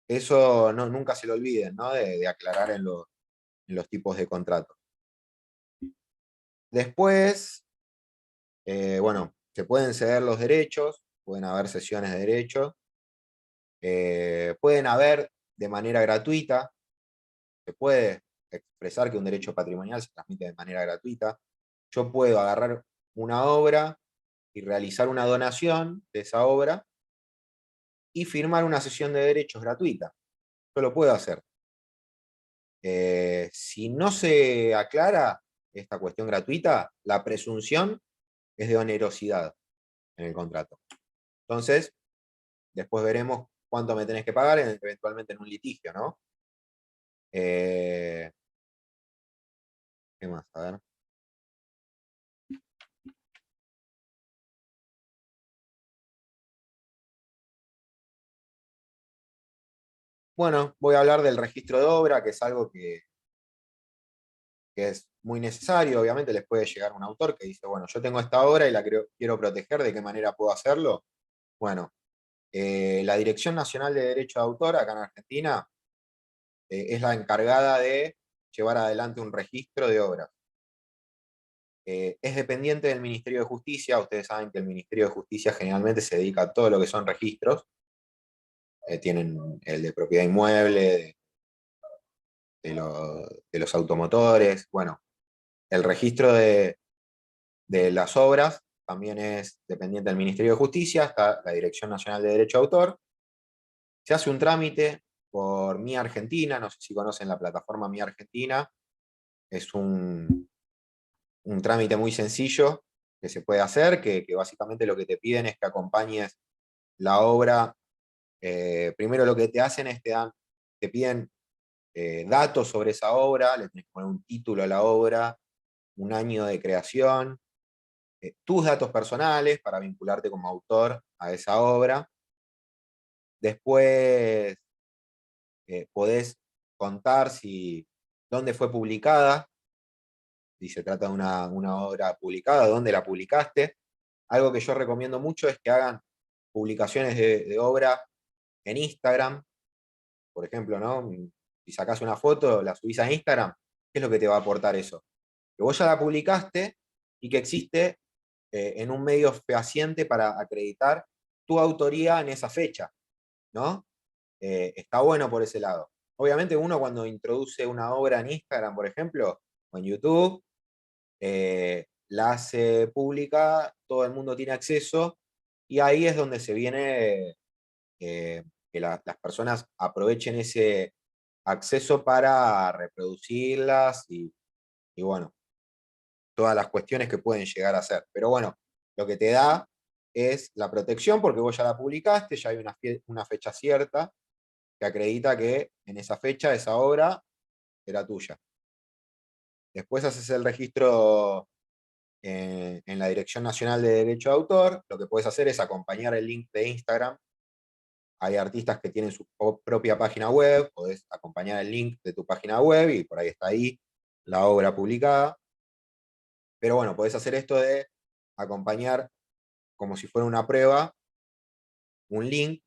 S1: Eso nunca se lo olviden, ¿no? De aclarar en los tipos de contratos. Después, bueno, se pueden ceder los derechos, pueden haber sesiones de derechos, pueden haber de manera gratuita, se puede expresar que un derecho patrimonial se transmite de manera gratuita. Yo puedo agarrar una obra y realizar una donación de esa obra y firmar una cesión de derechos gratuita. Yo lo puedo hacer. Si no se aclara esta cuestión gratuita, la presunción es de onerosidad en el contrato. Entonces, después veremos cuánto me tenés que pagar eventualmente en un litigio, ¿no? ¿Qué más? A ver. Bueno, voy a hablar del registro de obra, que es algo que es muy necesario. Obviamente les puede llegar un autor que dice, bueno, yo tengo esta obra y la quiero proteger, ¿de qué manera puedo hacerlo? Bueno, la Dirección Nacional de Derecho de Autor, acá en Argentina, es la encargada de llevar adelante un registro de obras. Es dependiente del Ministerio de Justicia. Ustedes saben que el Ministerio de Justicia generalmente se dedica a todo lo que son registros. Tienen el de propiedad inmueble, de los automotores. Bueno, el registro de las obras también es dependiente del Ministerio de Justicia, está la Dirección Nacional de Derecho de Autor. Se hace un trámite por Mi Argentina, no sé si conocen la plataforma Mi Argentina, es un trámite muy sencillo, que se puede hacer, que básicamente lo que te piden es que acompañes la obra. Primero lo que te hacen es te piden datos sobre esa obra, le tenés que poner un título a la obra, un año de creación, tus datos personales para vincularte como autor a esa obra. Después podés contar dónde fue publicada, si se trata de una obra publicada, dónde la publicaste. Algo que yo recomiendo mucho es que hagan publicaciones de obra en Instagram, por ejemplo, ¿no? Si sacás una foto, la subís a Instagram, ¿qué es lo que te va a aportar eso? Que vos ya la publicaste y que existe en un medio fehaciente para acreditar tu autoría en esa fecha, ¿no? Está bueno por ese lado. Obviamente uno cuando introduce una obra en Instagram, por ejemplo, o en YouTube, la hace pública, todo el mundo tiene acceso, y ahí es donde se viene que las personas aprovechen ese acceso para reproducirlas y bueno, todas las cuestiones que pueden llegar a ser. Pero bueno, lo que te da es la protección porque vos ya la publicaste, ya hay una fecha cierta que acredita que en esa fecha esa obra era tuya. Después haces el registro en la Dirección Nacional de Derecho de Autor. Lo que puedes hacer es acompañar el link de Instagram. Hay artistas que tienen su propia página web, podés acompañar el link de tu página web y por ahí está ahí la obra publicada. Pero bueno, podés hacer esto de acompañar como si fuera una prueba, un link.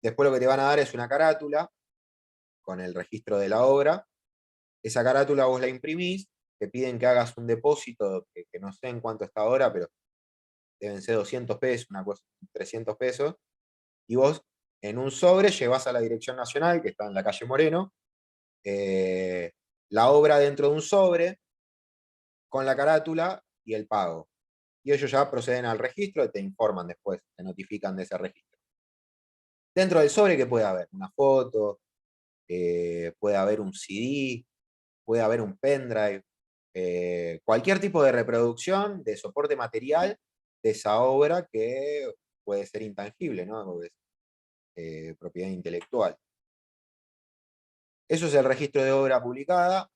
S1: Después lo que te van a dar es una carátula con el registro de la obra. Esa carátula vos la imprimís, te piden que hagas un depósito, que no sé en cuánto está ahora, pero deben ser 200 pesos, una cosa, 300 pesos, y vos en un sobre llevas a la Dirección Nacional, que está en la calle Moreno, eh, la obra dentro de un sobre, con la carátula y el pago. Y ellos ya proceden al registro y te informan después, te notifican de ese registro. Dentro del sobre, ¿qué puede haber? Una foto, puede haber un CD, puede haber un pendrive, cualquier tipo de reproducción, de soporte material de esa obra que puede ser intangible, ¿no? Porque es propiedad intelectual. Eso es el registro de obra publicada.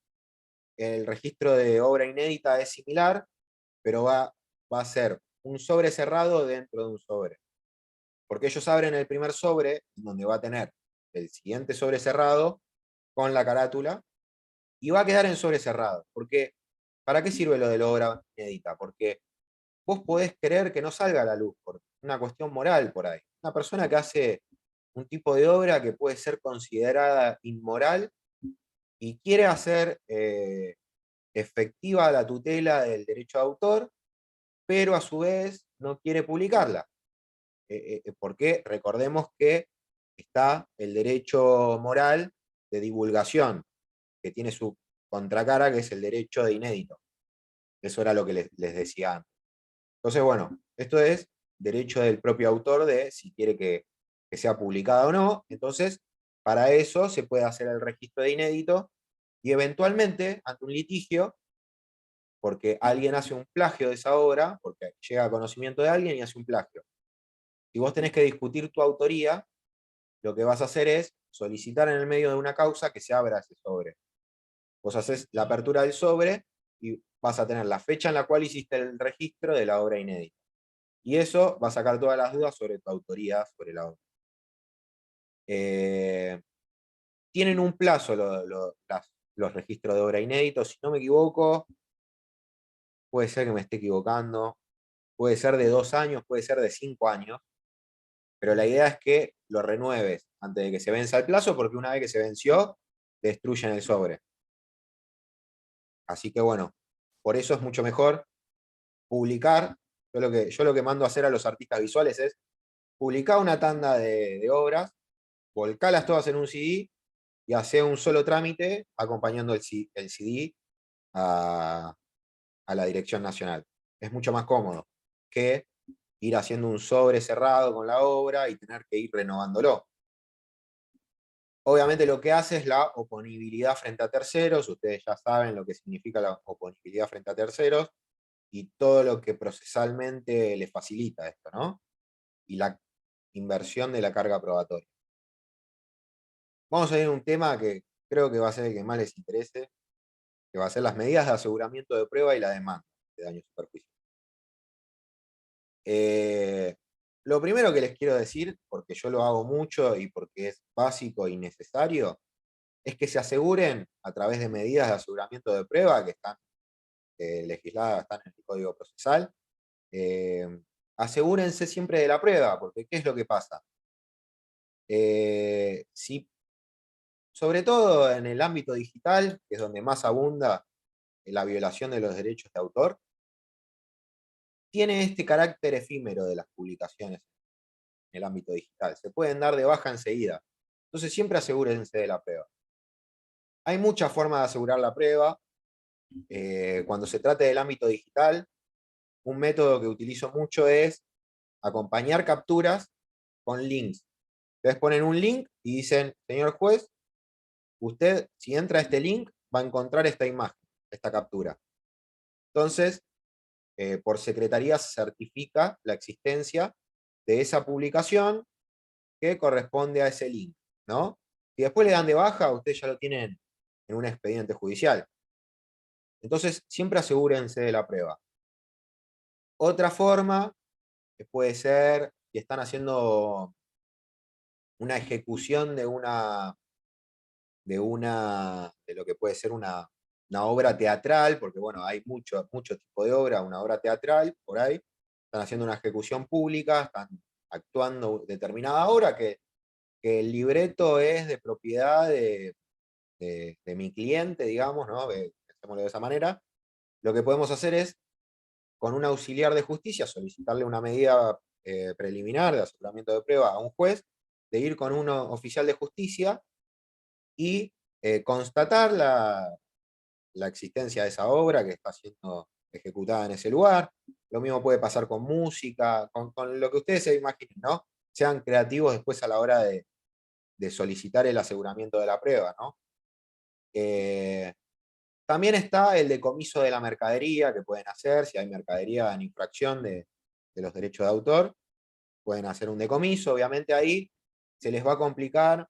S1: El registro de obra inédita es similar, pero va a ser un sobre cerrado dentro de un sobre. Porque ellos abren el primer sobre, donde va a tener el siguiente sobre cerrado con la carátula, y va a quedar en sobre cerrado. Porque, ¿para qué sirve lo de la obra inédita? Porque vos podés querer que no salga a la luz, por una cuestión moral por ahí. Una persona que hace un tipo de obra que puede ser considerada inmoral y quiere hacer efectiva la tutela del derecho de autor, pero a su vez no quiere publicarla. Porque recordemos que está el derecho moral de divulgación, que tiene su contracara, que es el derecho de inédito. Eso era lo que les decía antes. Entonces, bueno, esto es derecho del propio autor de si quiere que sea publicada o no. Entonces, para eso se puede hacer el registro de inédito y eventualmente, ante un litigio, porque alguien hace un plagio de esa obra, porque llega a conocimiento de alguien y hace un plagio. Si vos tenés que discutir tu autoría, lo que vas a hacer es solicitar en el medio de una causa que se abra ese sobre. Vos haces la apertura del sobre y vas a tener la fecha en la cual hiciste el registro de la obra inédita. Y eso va a sacar todas las dudas sobre tu autoría sobre la obra. Eh, Tienen un plazo los registros de obra inéditos, si no me equivoco, puede ser que me esté equivocando, puede ser de 2 años, puede ser de 5 años, pero la idea es que lo renueves antes de que se venza el plazo, porque una vez que se venció, destruyen el sobre. Así que bueno, por eso es mucho mejor publicar. Yo lo que mando a hacer a los artistas visuales es publicar una tanda de obras, volcalas todas en un CD y hacer un solo trámite acompañando el CD a, a la Dirección Nacional. Es mucho más cómodo que ir haciendo un sobre cerrado con la obra y tener que ir renovándolo. Obviamente lo que hace es la oponibilidad frente a terceros, ustedes ya saben lo que significa la oponibilidad frente a terceros, y todo lo que procesalmente le facilita esto, ¿no? Y la inversión de la carga probatoria. Vamos a ir a un tema que creo que va a ser el que más les interese, que va a ser las medidas de aseguramiento de prueba y la demanda de daños y perjuicios. Lo primero que les quiero decir, porque yo lo hago mucho y porque es básico y necesario, es que se aseguren a través de medidas de aseguramiento de prueba que están legisladas, están en el Código Procesal. eh, Asegúrense siempre de la prueba, porque ¿qué es lo que pasa? Si, sobre todo en el ámbito digital, que es donde más abunda la violación de los derechos de autor, tiene este carácter efímero de las publicaciones en el ámbito digital. Se pueden dar de baja enseguida. Entonces siempre asegúrense de la prueba. Hay muchas formas de asegurar la prueba. Cuando se trata del ámbito digital, un método que utilizo mucho es acompañar capturas con links. Ustedes ponen un link y dicen, señor juez, usted si entra a este link va a encontrar esta imagen, esta captura. Entonces, por secretaría se certifica la existencia de esa publicación que corresponde a ese link, ¿no? Si después le dan de baja, ustedes ya lo tienen en un expediente judicial. Entonces, siempre asegúrense de la prueba. Otra forma puede ser que están haciendo una ejecución de lo que puede ser una obra teatral, porque bueno, hay mucho tipo de obra, una obra teatral por ahí, están haciendo una ejecución pública, están actuando determinada obra que el libreto es de propiedad de mi cliente, digamos, ¿no? Pensémoslo de esa manera. Lo que podemos hacer es, con un auxiliar de justicia, solicitarle una medida preliminar de aseguramiento de prueba a un juez, de ir con un oficial de justicia y constatar la existencia de esa obra que está siendo ejecutada en ese lugar. Lo mismo puede pasar con música, con lo que ustedes se imaginen, ¿no? Sean creativos después a la hora de solicitar el aseguramiento de la prueba, ¿no? También está el decomiso de la mercadería que pueden hacer, si hay mercadería en infracción de los derechos de autor, pueden hacer un decomiso, obviamente ahí se les va a complicar.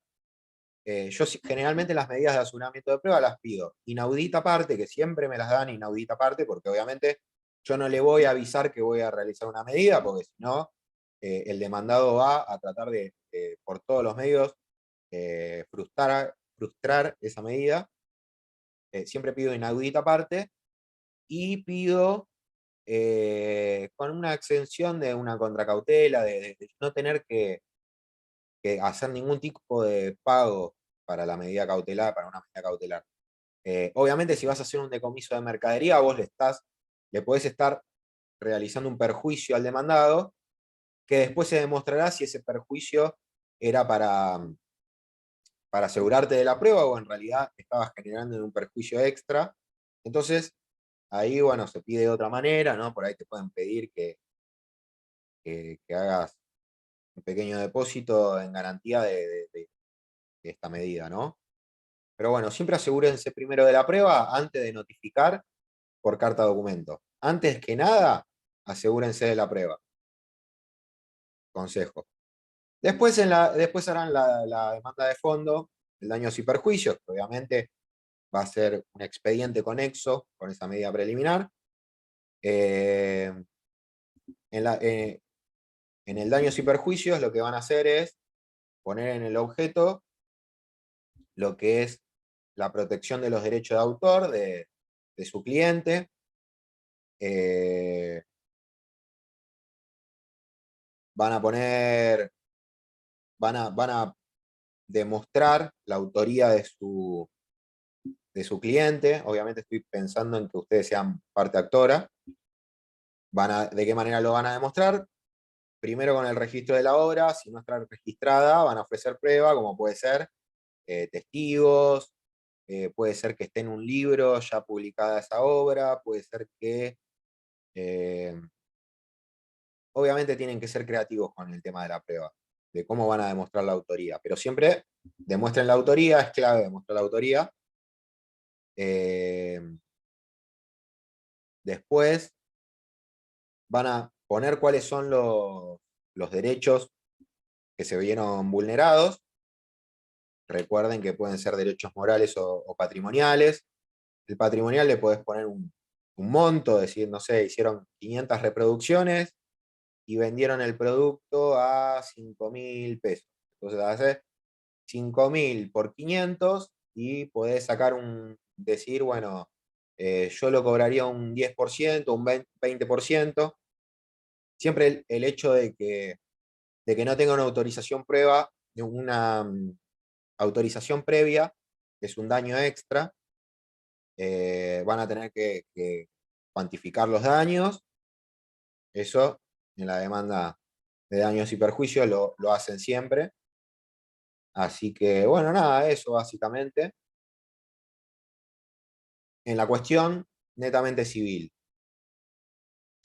S1: Yo generalmente las medidas de aseguramiento de prueba las pido inaudita parte, que siempre me las dan inaudita parte, porque obviamente yo no le voy a avisar que voy a realizar una medida, porque si no, el demandado va a tratar de por todos los medios, frustrar esa medida. Siempre pido inaudita parte y pido con una exención de una contracautela, de no tener que hacer ningún tipo de pago para la medida cautelar, para una medida cautelar. Obviamente, si vas a hacer un decomiso de mercadería, vos le podés estar realizando un perjuicio al demandado, que después se demostrará si ese perjuicio era para asegurarte de la prueba o en realidad estabas generando un perjuicio extra. Entonces, ahí, bueno, se pide de otra manera, ¿no? Por ahí te pueden pedir que hagas un pequeño depósito en garantía de esta medida, ¿no? Pero bueno, siempre asegúrense primero de la prueba antes de notificar por carta documento. Antes que nada, asegúrense de la prueba. Consejo. Después harán la demanda de fondo, el daños y perjuicios, que obviamente va a ser un expediente conexo con esa medida preliminar. Eh, en el daños y perjuicios lo que van a hacer es poner en el objeto lo que es la protección de los derechos de autor de su cliente. Eh, van a poner, van a demostrar la autoría de su cliente. Obviamente estoy pensando en que ustedes sean parte actora. ¿De qué manera lo van a demostrar? Primero con el registro de la obra, si no está registrada, van a ofrecer prueba, como puede ser testigos, puede ser que esté en un libro ya publicada esa obra, puede ser que eh, obviamente tienen que ser creativos con el tema de la prueba, de cómo van a demostrar la autoría, pero siempre demuestren la autoría, es clave demostrar la autoría. Después van a poner cuáles son los derechos que se vieron vulnerados. Recuerden que pueden ser derechos morales o patrimoniales. El patrimonial le podés poner un monto, decir, no sé, hicieron 500 reproducciones y vendieron el producto a 5.000 pesos. Entonces haces 5.000 por 500 y podés sacar decir, bueno, yo lo cobraría un 10%, un 20%. Siempre el hecho de que no tenga una autorización prueba, una autorización previa, que es un daño extra. Van a tener que cuantificar los daños. Eso en la demanda de daños y perjuicios lo hacen siempre. Así que, bueno, nada, eso básicamente. En la cuestión netamente civil,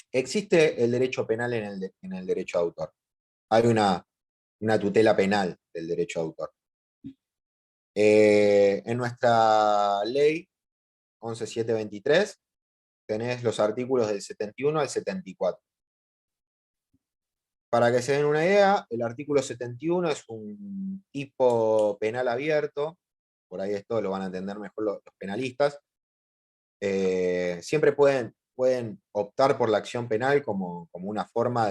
S1: existe el derecho penal en el derecho de autor. Hay una tutela penal del derecho de autor. En nuestra ley 11723 tenés los artículos del 71 al 74. Para que se den una idea, el artículo 71 es un tipo penal abierto, por ahí esto lo van a entender mejor los penalistas. Siempre pueden optar por la acción penal como una forma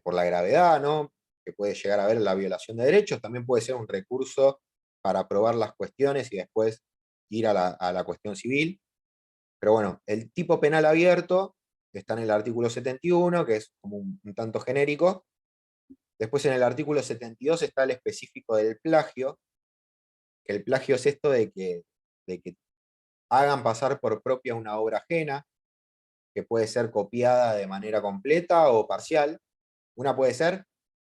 S1: por la gravedad, ¿no? Que puede llegar a haber la violación de derechos, también puede ser un recurso para probar las cuestiones y después ir a la cuestión civil. Pero bueno, el tipo penal abierto está en el artículo 71, que es como un tanto genérico. Después en el artículo 72 está el específico del plagio, que el plagio es esto de que hagan pasar por propia una obra ajena, que puede ser copiada de manera completa o parcial. Una puede ser,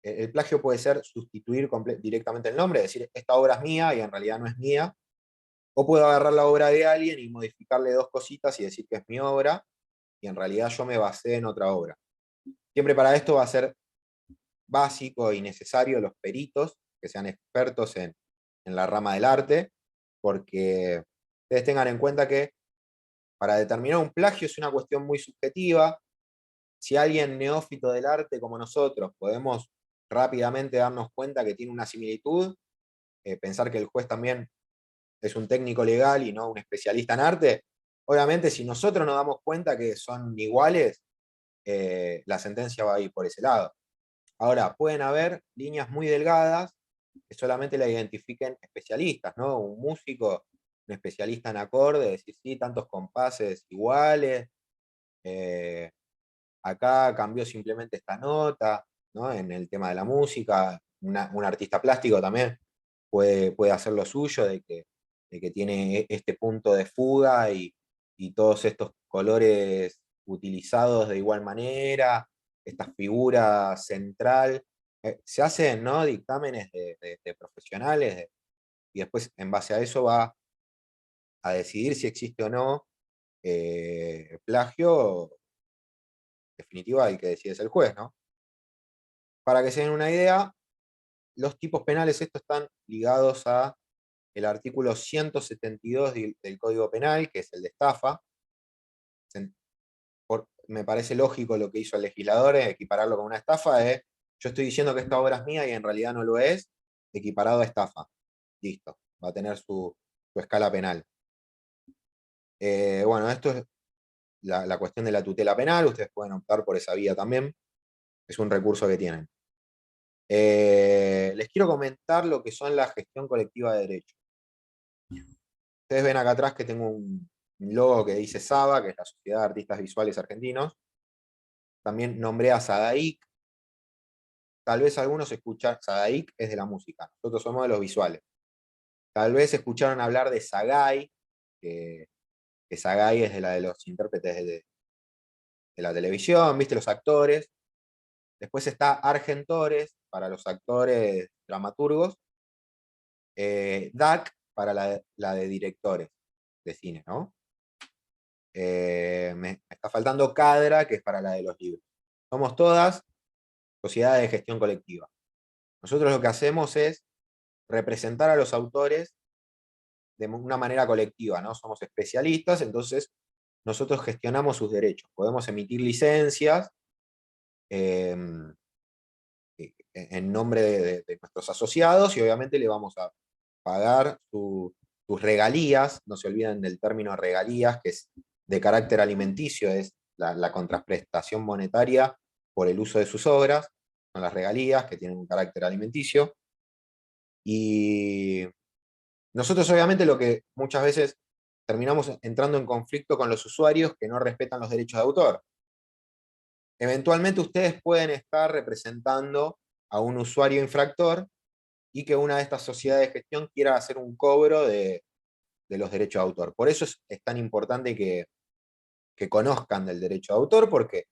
S1: el plagio puede ser sustituir directamente el nombre, decir, esta obra es mía y en realidad no es mía. O puedo agarrar la obra de alguien y modificarle dos cositas y decir que es mi obra, y en realidad yo me basé en otra obra. Siempre para esto va a ser básico y necesario los peritos, que sean expertos en la rama del arte, porque ustedes tengan en cuenta que para determinar un plagio es una cuestión muy subjetiva. Si alguien neófito del arte como nosotros podemos rápidamente darnos cuenta que tiene una similitud, pensar que el juez también es un técnico legal y no un especialista en arte, obviamente si nosotros nos damos cuenta que son iguales, la sentencia va a ir por ese lado. Ahora, pueden haber líneas muy delgadas que solamente la identifiquen especialistas, ¿no? Un músico, un especialista en acorde, decir, sí, tantos compases iguales, eh, acá cambió simplemente esta nota, ¿no? En el tema de la música, un artista plástico también puede hacer lo suyo, de que tiene este punto de fuga y todos estos colores utilizados de igual manera, esta figura central. Se hacen, ¿no?, dictámenes de profesionales, y después en base a eso va a decidir si existe o no plagio. En definitiva, el que decide es el juez, ¿no? Para que se den una idea, los tipos penales estos están ligados a el artículo 172 del Código Penal, que es el de estafa. Me parece lógico lo que hizo el legislador, equipararlo con una estafa. Yo estoy diciendo que esta obra es mía y en realidad no lo es, equiparado a estafa. Listo, va a tener su escala penal. Bueno, esto es la cuestión de la tutela penal, ustedes pueden optar por esa vía también, es un recurso que tienen. Les quiero comentar lo que son la gestión colectiva de derechos. Ustedes ven acá atrás que tengo un logo que dice SABA, que es la Sociedad de Artistas Visuales Argentinos. También nombré a SADAIC. Tal vez algunos escuchan, SADAIC es de la música, nosotros somos de los visuales. Tal vez escucharon hablar de SAGAI, que SAGAI es de los intérpretes de la televisión, ¿viste? Los actores. Después está Argentores, para los actores dramaturgos. DAC, para la de directores de cine, ¿no? Me está faltando CADRA, que es para la de los libros. Somos todas sociedades de gestión colectiva. Nosotros lo que hacemos es representar a los autores de una manera colectiva, ¿no? Somos especialistas, entonces nosotros gestionamos sus derechos. Podemos emitir licencias en nombre de nuestros asociados y obviamente le vamos a pagar sus regalías. No se olviden del término regalías, que es de carácter alimenticio, es la contraprestación monetaria por el uso de sus obras, son las regalías que tienen un carácter alimenticio. Y nosotros obviamente lo que muchas veces terminamos entrando en conflicto con los usuarios que no respetan los derechos de autor. Eventualmente ustedes pueden estar representando a un usuario infractor y que una de estas sociedades de gestión quiera hacer un cobro de los derechos de autor. Por eso es tan importante que conozcan del derecho de autor, porque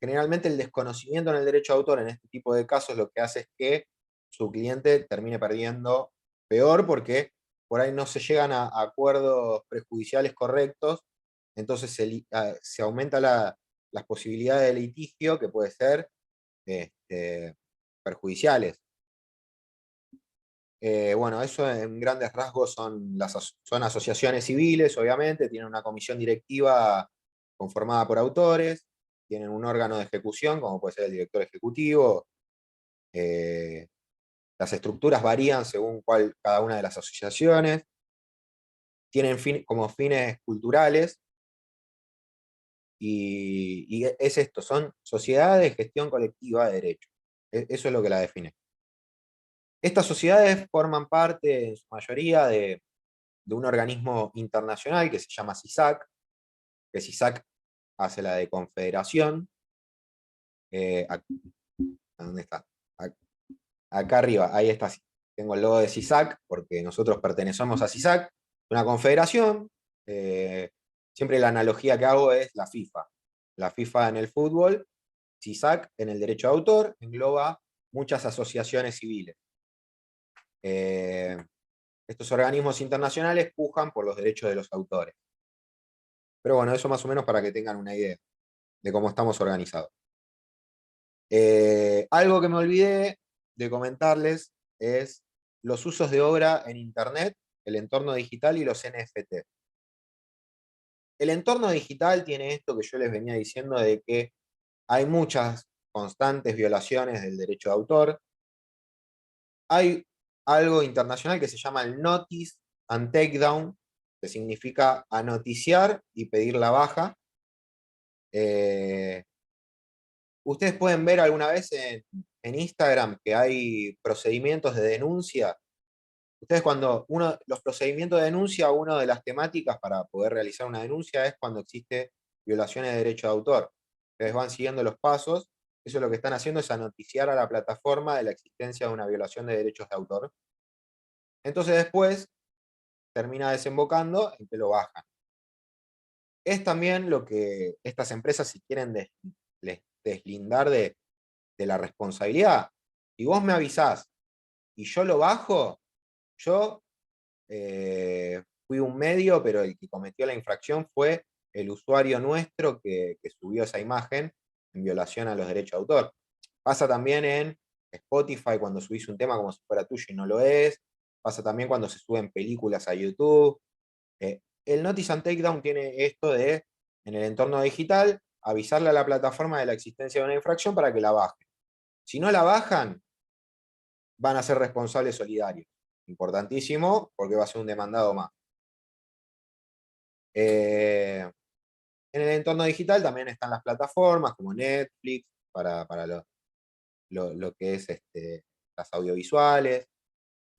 S1: generalmente el desconocimiento en el derecho de autor en este tipo de casos lo que hace es que su cliente termine perdiendo peor, porque por ahí no se llegan a acuerdos prejudiciales correctos, entonces se aumenta las posibilidades de litigio que puede ser perjudiciales. Bueno, eso en grandes rasgos son asociaciones civiles, obviamente, tienen una comisión directiva conformada por autores, tienen un órgano de ejecución, como puede ser el director ejecutivo. eh, las estructuras varían según cada una de las asociaciones, tienen como fines culturales, y es esto, son sociedades de gestión colectiva de derechos. Eso es lo que la define. Estas sociedades forman parte, en su mayoría, de un organismo internacional que se llama CISAC, que CISAC hace la de confederación. ¿Dónde está? Acá arriba, ahí está. Tengo el logo de CISAC, porque nosotros pertenecemos a CISAC, una confederación. eh, Siempre la analogía que hago es la FIFA. La FIFA en el fútbol, CISAC en el derecho de autor, engloba muchas asociaciones civiles. Eh, Estos organismos internacionales pujan por los derechos de los autores. Pero bueno, eso más o menos para que tengan una idea de cómo estamos organizados. Algo que me olvidé de comentarles es los usos de obra en Internet, el entorno digital y los NFT. El entorno digital tiene esto que yo les venía diciendo de que hay muchas constantes violaciones del derecho de autor. Hay algo internacional que se llama el Notice and Takedown, que significa anoticiar y pedir la baja. Eh, Ustedes pueden ver alguna vez en Instagram que hay procedimientos de denuncia. Ustedes los procedimientos de denuncia, una de las temáticas para poder realizar una denuncia es cuando existe violaciones de derecho de autor. Ustedes van siguiendo los pasos, eso lo que están haciendo es anoticiar a la plataforma de la existencia de una violación de derechos de autor. Entonces después termina desembocando en que lo bajan. Es también lo que estas empresas, si quieren deslindar de la responsabilidad. Si vos me avisás y yo lo bajo, yo fui un medio, pero el que cometió la infracción fue el usuario nuestro que subió esa imagen en violación a los derechos de autor. Pasa también en Spotify cuando subís un tema como si fuera tuyo y no lo es. Pasa también cuando se suben películas a YouTube. El Notice and Takedown tiene esto de, en el entorno digital, avisarle a la plataforma de la existencia de una infracción para que la baje. Si no la bajan, van a ser responsables solidarios. Importantísimo, porque va a ser un demandado más. En el entorno digital también están las plataformas como Netflix, para lo que es las audiovisuales.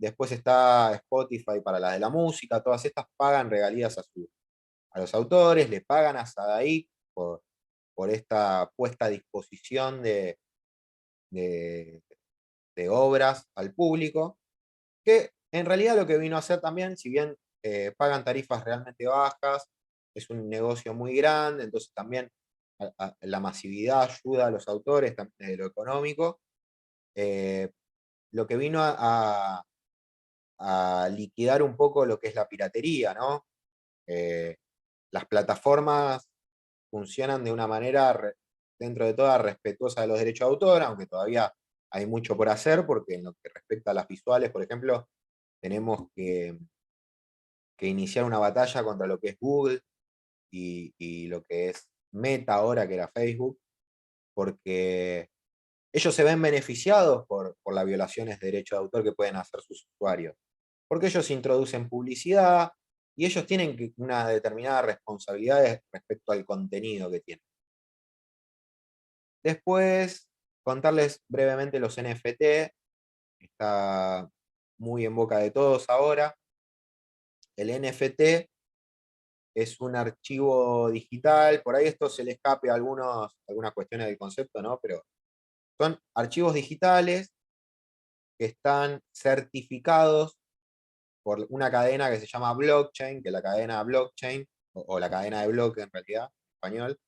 S1: Después está Spotify para la de la música. Todas estas pagan regalías a los autores, le pagan a Sadaic por esta puesta a disposición de, de obras al público, que en realidad lo que vino a hacer también, si bien pagan tarifas realmente bajas, es un negocio muy grande, entonces también la masividad ayuda a los autores también desde lo económico. Eh, lo que vino a liquidar un poco lo que es la piratería, ¿no? Eh, las plataformas funcionan de una manera, dentro de toda, respetuosa de los derechos de autor, aunque todavía hay mucho por hacer, porque en lo que respecta a las visuales, por ejemplo, tenemos que iniciar una batalla contra lo que es Google y lo que es Meta ahora, que era Facebook, porque ellos se ven beneficiados por las violaciones de derecho de autor que pueden hacer sus usuarios, porque ellos introducen publicidad y ellos tienen una determinada responsabilidad respecto al contenido que tienen. Después, contarles brevemente los NFT, está muy en boca de todos ahora. El NFT es un archivo digital, por ahí esto se le escape a algunas cuestiones del concepto, ¿no? Pero son archivos digitales que están certificados por una cadena que se llama blockchain, que es la cadena blockchain, o la cadena de bloque en realidad, en español.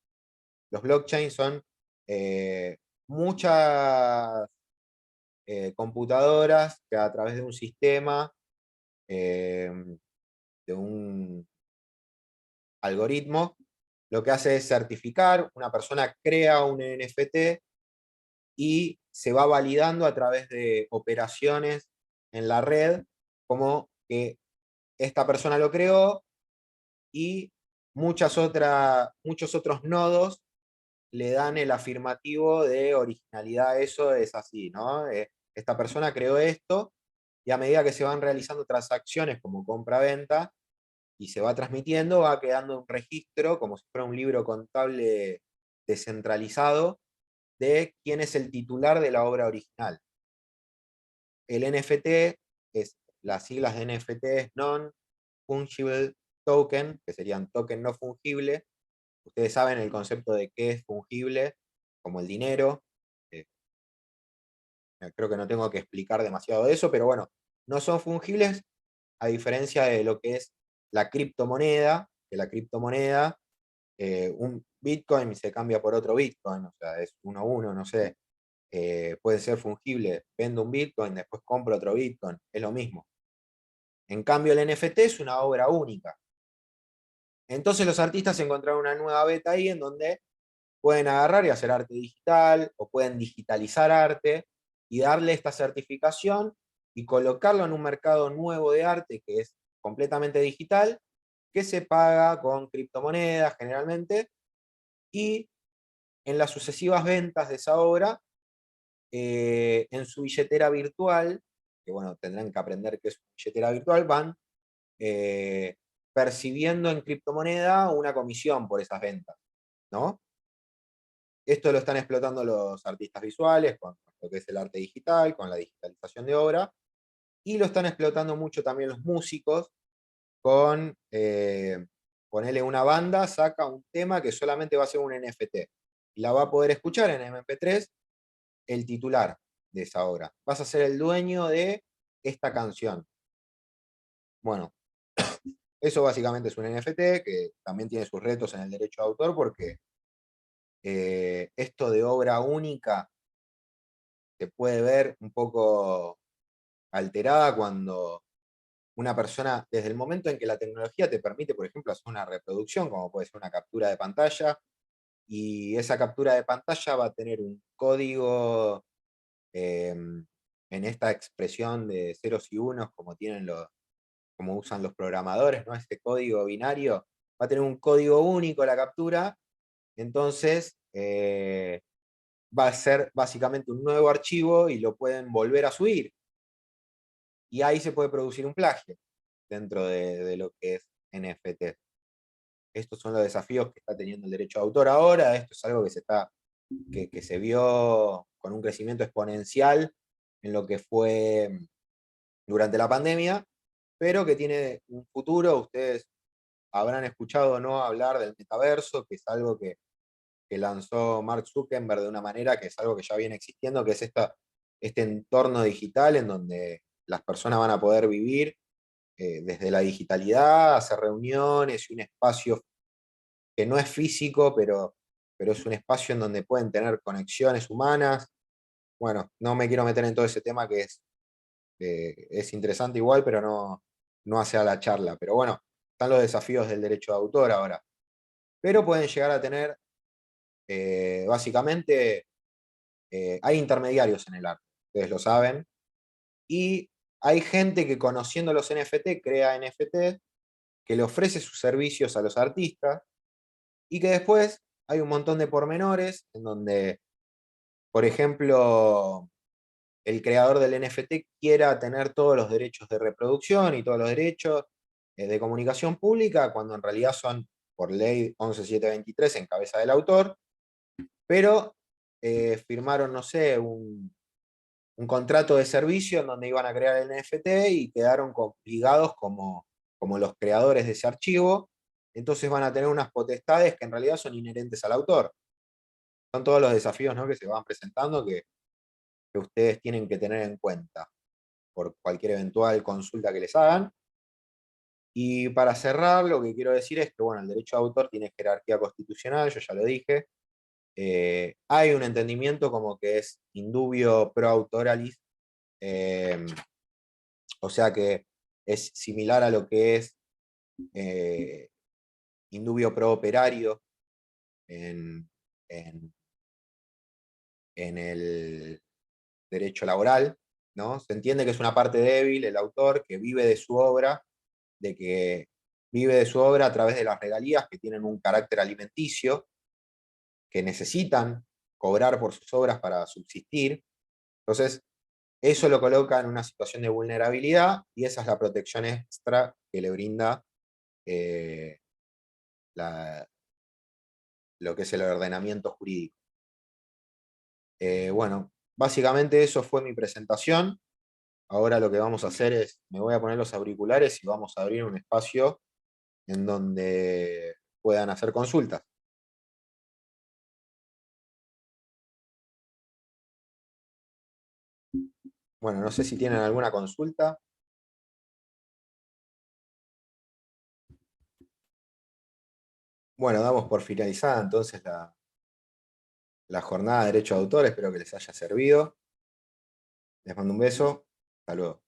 S1: Los blockchain son muchas computadoras que a través de un sistema, eh, de un algoritmo, lo que hace es certificar, una persona crea un NFT y se va validando a través de operaciones en la red, como que esta persona lo creó y muchos otros nodos le dan el afirmativo de originalidad, eso es así, ¿no? Esta persona creó esto y a medida que se van realizando transacciones como compra-venta y se va transmitiendo, va quedando un registro, como si fuera un libro contable descentralizado, de quién es el titular de la obra original. El NFT, las siglas de NFT es Non-Fungible Token, que serían token no fungible. Ustedes saben el concepto de qué es fungible, como el dinero. Eh, Creo que no tengo que explicar demasiado de eso, pero bueno, no son fungibles a diferencia de lo que es la criptomoneda, que la criptomoneda, un Bitcoin se cambia por otro Bitcoin, o sea, es uno a uno, no sé, puede ser fungible, vendo un Bitcoin, después compro otro Bitcoin, es lo mismo. En cambio, el NFT es una obra única. Entonces los artistas encontraron una nueva beta ahí en donde pueden agarrar y hacer arte digital o pueden digitalizar arte y darle esta certificación y colocarlo en un mercado nuevo de arte que es completamente digital, que se paga con criptomonedas generalmente, y en las sucesivas ventas de esa obra, en su billetera virtual, que bueno, tendrán que aprender qué es una billetera virtual, van eh, percibiendo en criptomoneda una comisión por esas ventas, ¿no? Esto lo están explotando los artistas visuales con lo que es el arte digital, con la digitalización de obra, y lo están explotando mucho también los músicos con ponerle una banda, saca un tema que solamente va a ser un NFT, y la va a poder escuchar en MP3 el titular de esa obra. Vas a ser el dueño de esta canción. Bueno, eso básicamente es un NFT que también tiene sus retos en el derecho de autor porque esto de obra única se puede ver un poco alterada cuando una persona, desde el momento en que la tecnología te permite, por ejemplo, hacer una reproducción, como puede ser una captura de pantalla, y esa captura de pantalla va a tener un código en esta expresión de ceros y unos, como usan los programadores, ¿no? Este código binario, va a tener un código único la captura, entonces va a ser básicamente un nuevo archivo y lo pueden volver a subir. Y ahí se puede producir un plagio dentro de lo que es NFT. Estos son los desafíos que está teniendo el derecho de autor ahora. Esto es algo que se vio con un crecimiento exponencial en lo que fue durante la pandemia, pero que tiene un futuro. Ustedes habrán escuchado o no hablar del metaverso, que es algo que lanzó Mark Zuckerberg de una manera que es algo que ya viene existiendo, que es este entorno digital en donde las personas van a poder vivir desde la digitalidad, hacer reuniones y un espacio que no es físico, pero es un espacio en donde pueden tener conexiones humanas. Bueno, no me quiero meter en todo ese tema que es interesante igual, pero no hace a la charla. Pero bueno, están los desafíos del derecho de autor ahora. Pero pueden llegar a tener, básicamente, hay intermediarios en el arte, ustedes lo saben, y hay gente que conociendo los NFT crea NFT, que le ofrece sus servicios a los artistas, y que después hay un montón de pormenores en donde, por ejemplo, el creador del NFT quiera tener todos los derechos de reproducción y todos los derechos de comunicación pública, cuando en realidad son por ley 11723 en cabeza del autor, pero firmaron, no sé, un contrato de servicio en donde iban a crear el NFT y quedaron ligados como los creadores de ese archivo, entonces van a tener unas potestades que en realidad son inherentes al autor. Son todos los desafíos, ¿no?, que se van presentando que ustedes tienen que tener en cuenta por cualquier eventual consulta que les hagan. Y para cerrar, lo que quiero decir es que, bueno, el derecho de autor tiene jerarquía constitucional, yo ya lo dije. Hay un entendimiento como que es indubio pro autoralis, eh, o sea que es similar a lo que es eh, indubio pro operario en, en, en el derecho laboral, ¿no? Se entiende que es una parte débil el autor que vive de su obra, de que vive de su obra a través de las regalías que tienen un carácter alimenticio, que necesitan cobrar por sus obras para subsistir. Entonces, eso lo coloca en una situación de vulnerabilidad y esa es la protección extra que le brinda eh, la, lo que es el ordenamiento jurídico. Bueno, básicamente eso fue mi presentación. Ahora lo que vamos a hacer es, me voy a poner los auriculares y vamos a abrir un espacio en donde puedan hacer consultas. Bueno, no sé si tienen alguna consulta. Bueno, damos por finalizada entonces la jornada de derecho de autor. Espero que les haya servido. Les mando un beso. Hasta luego.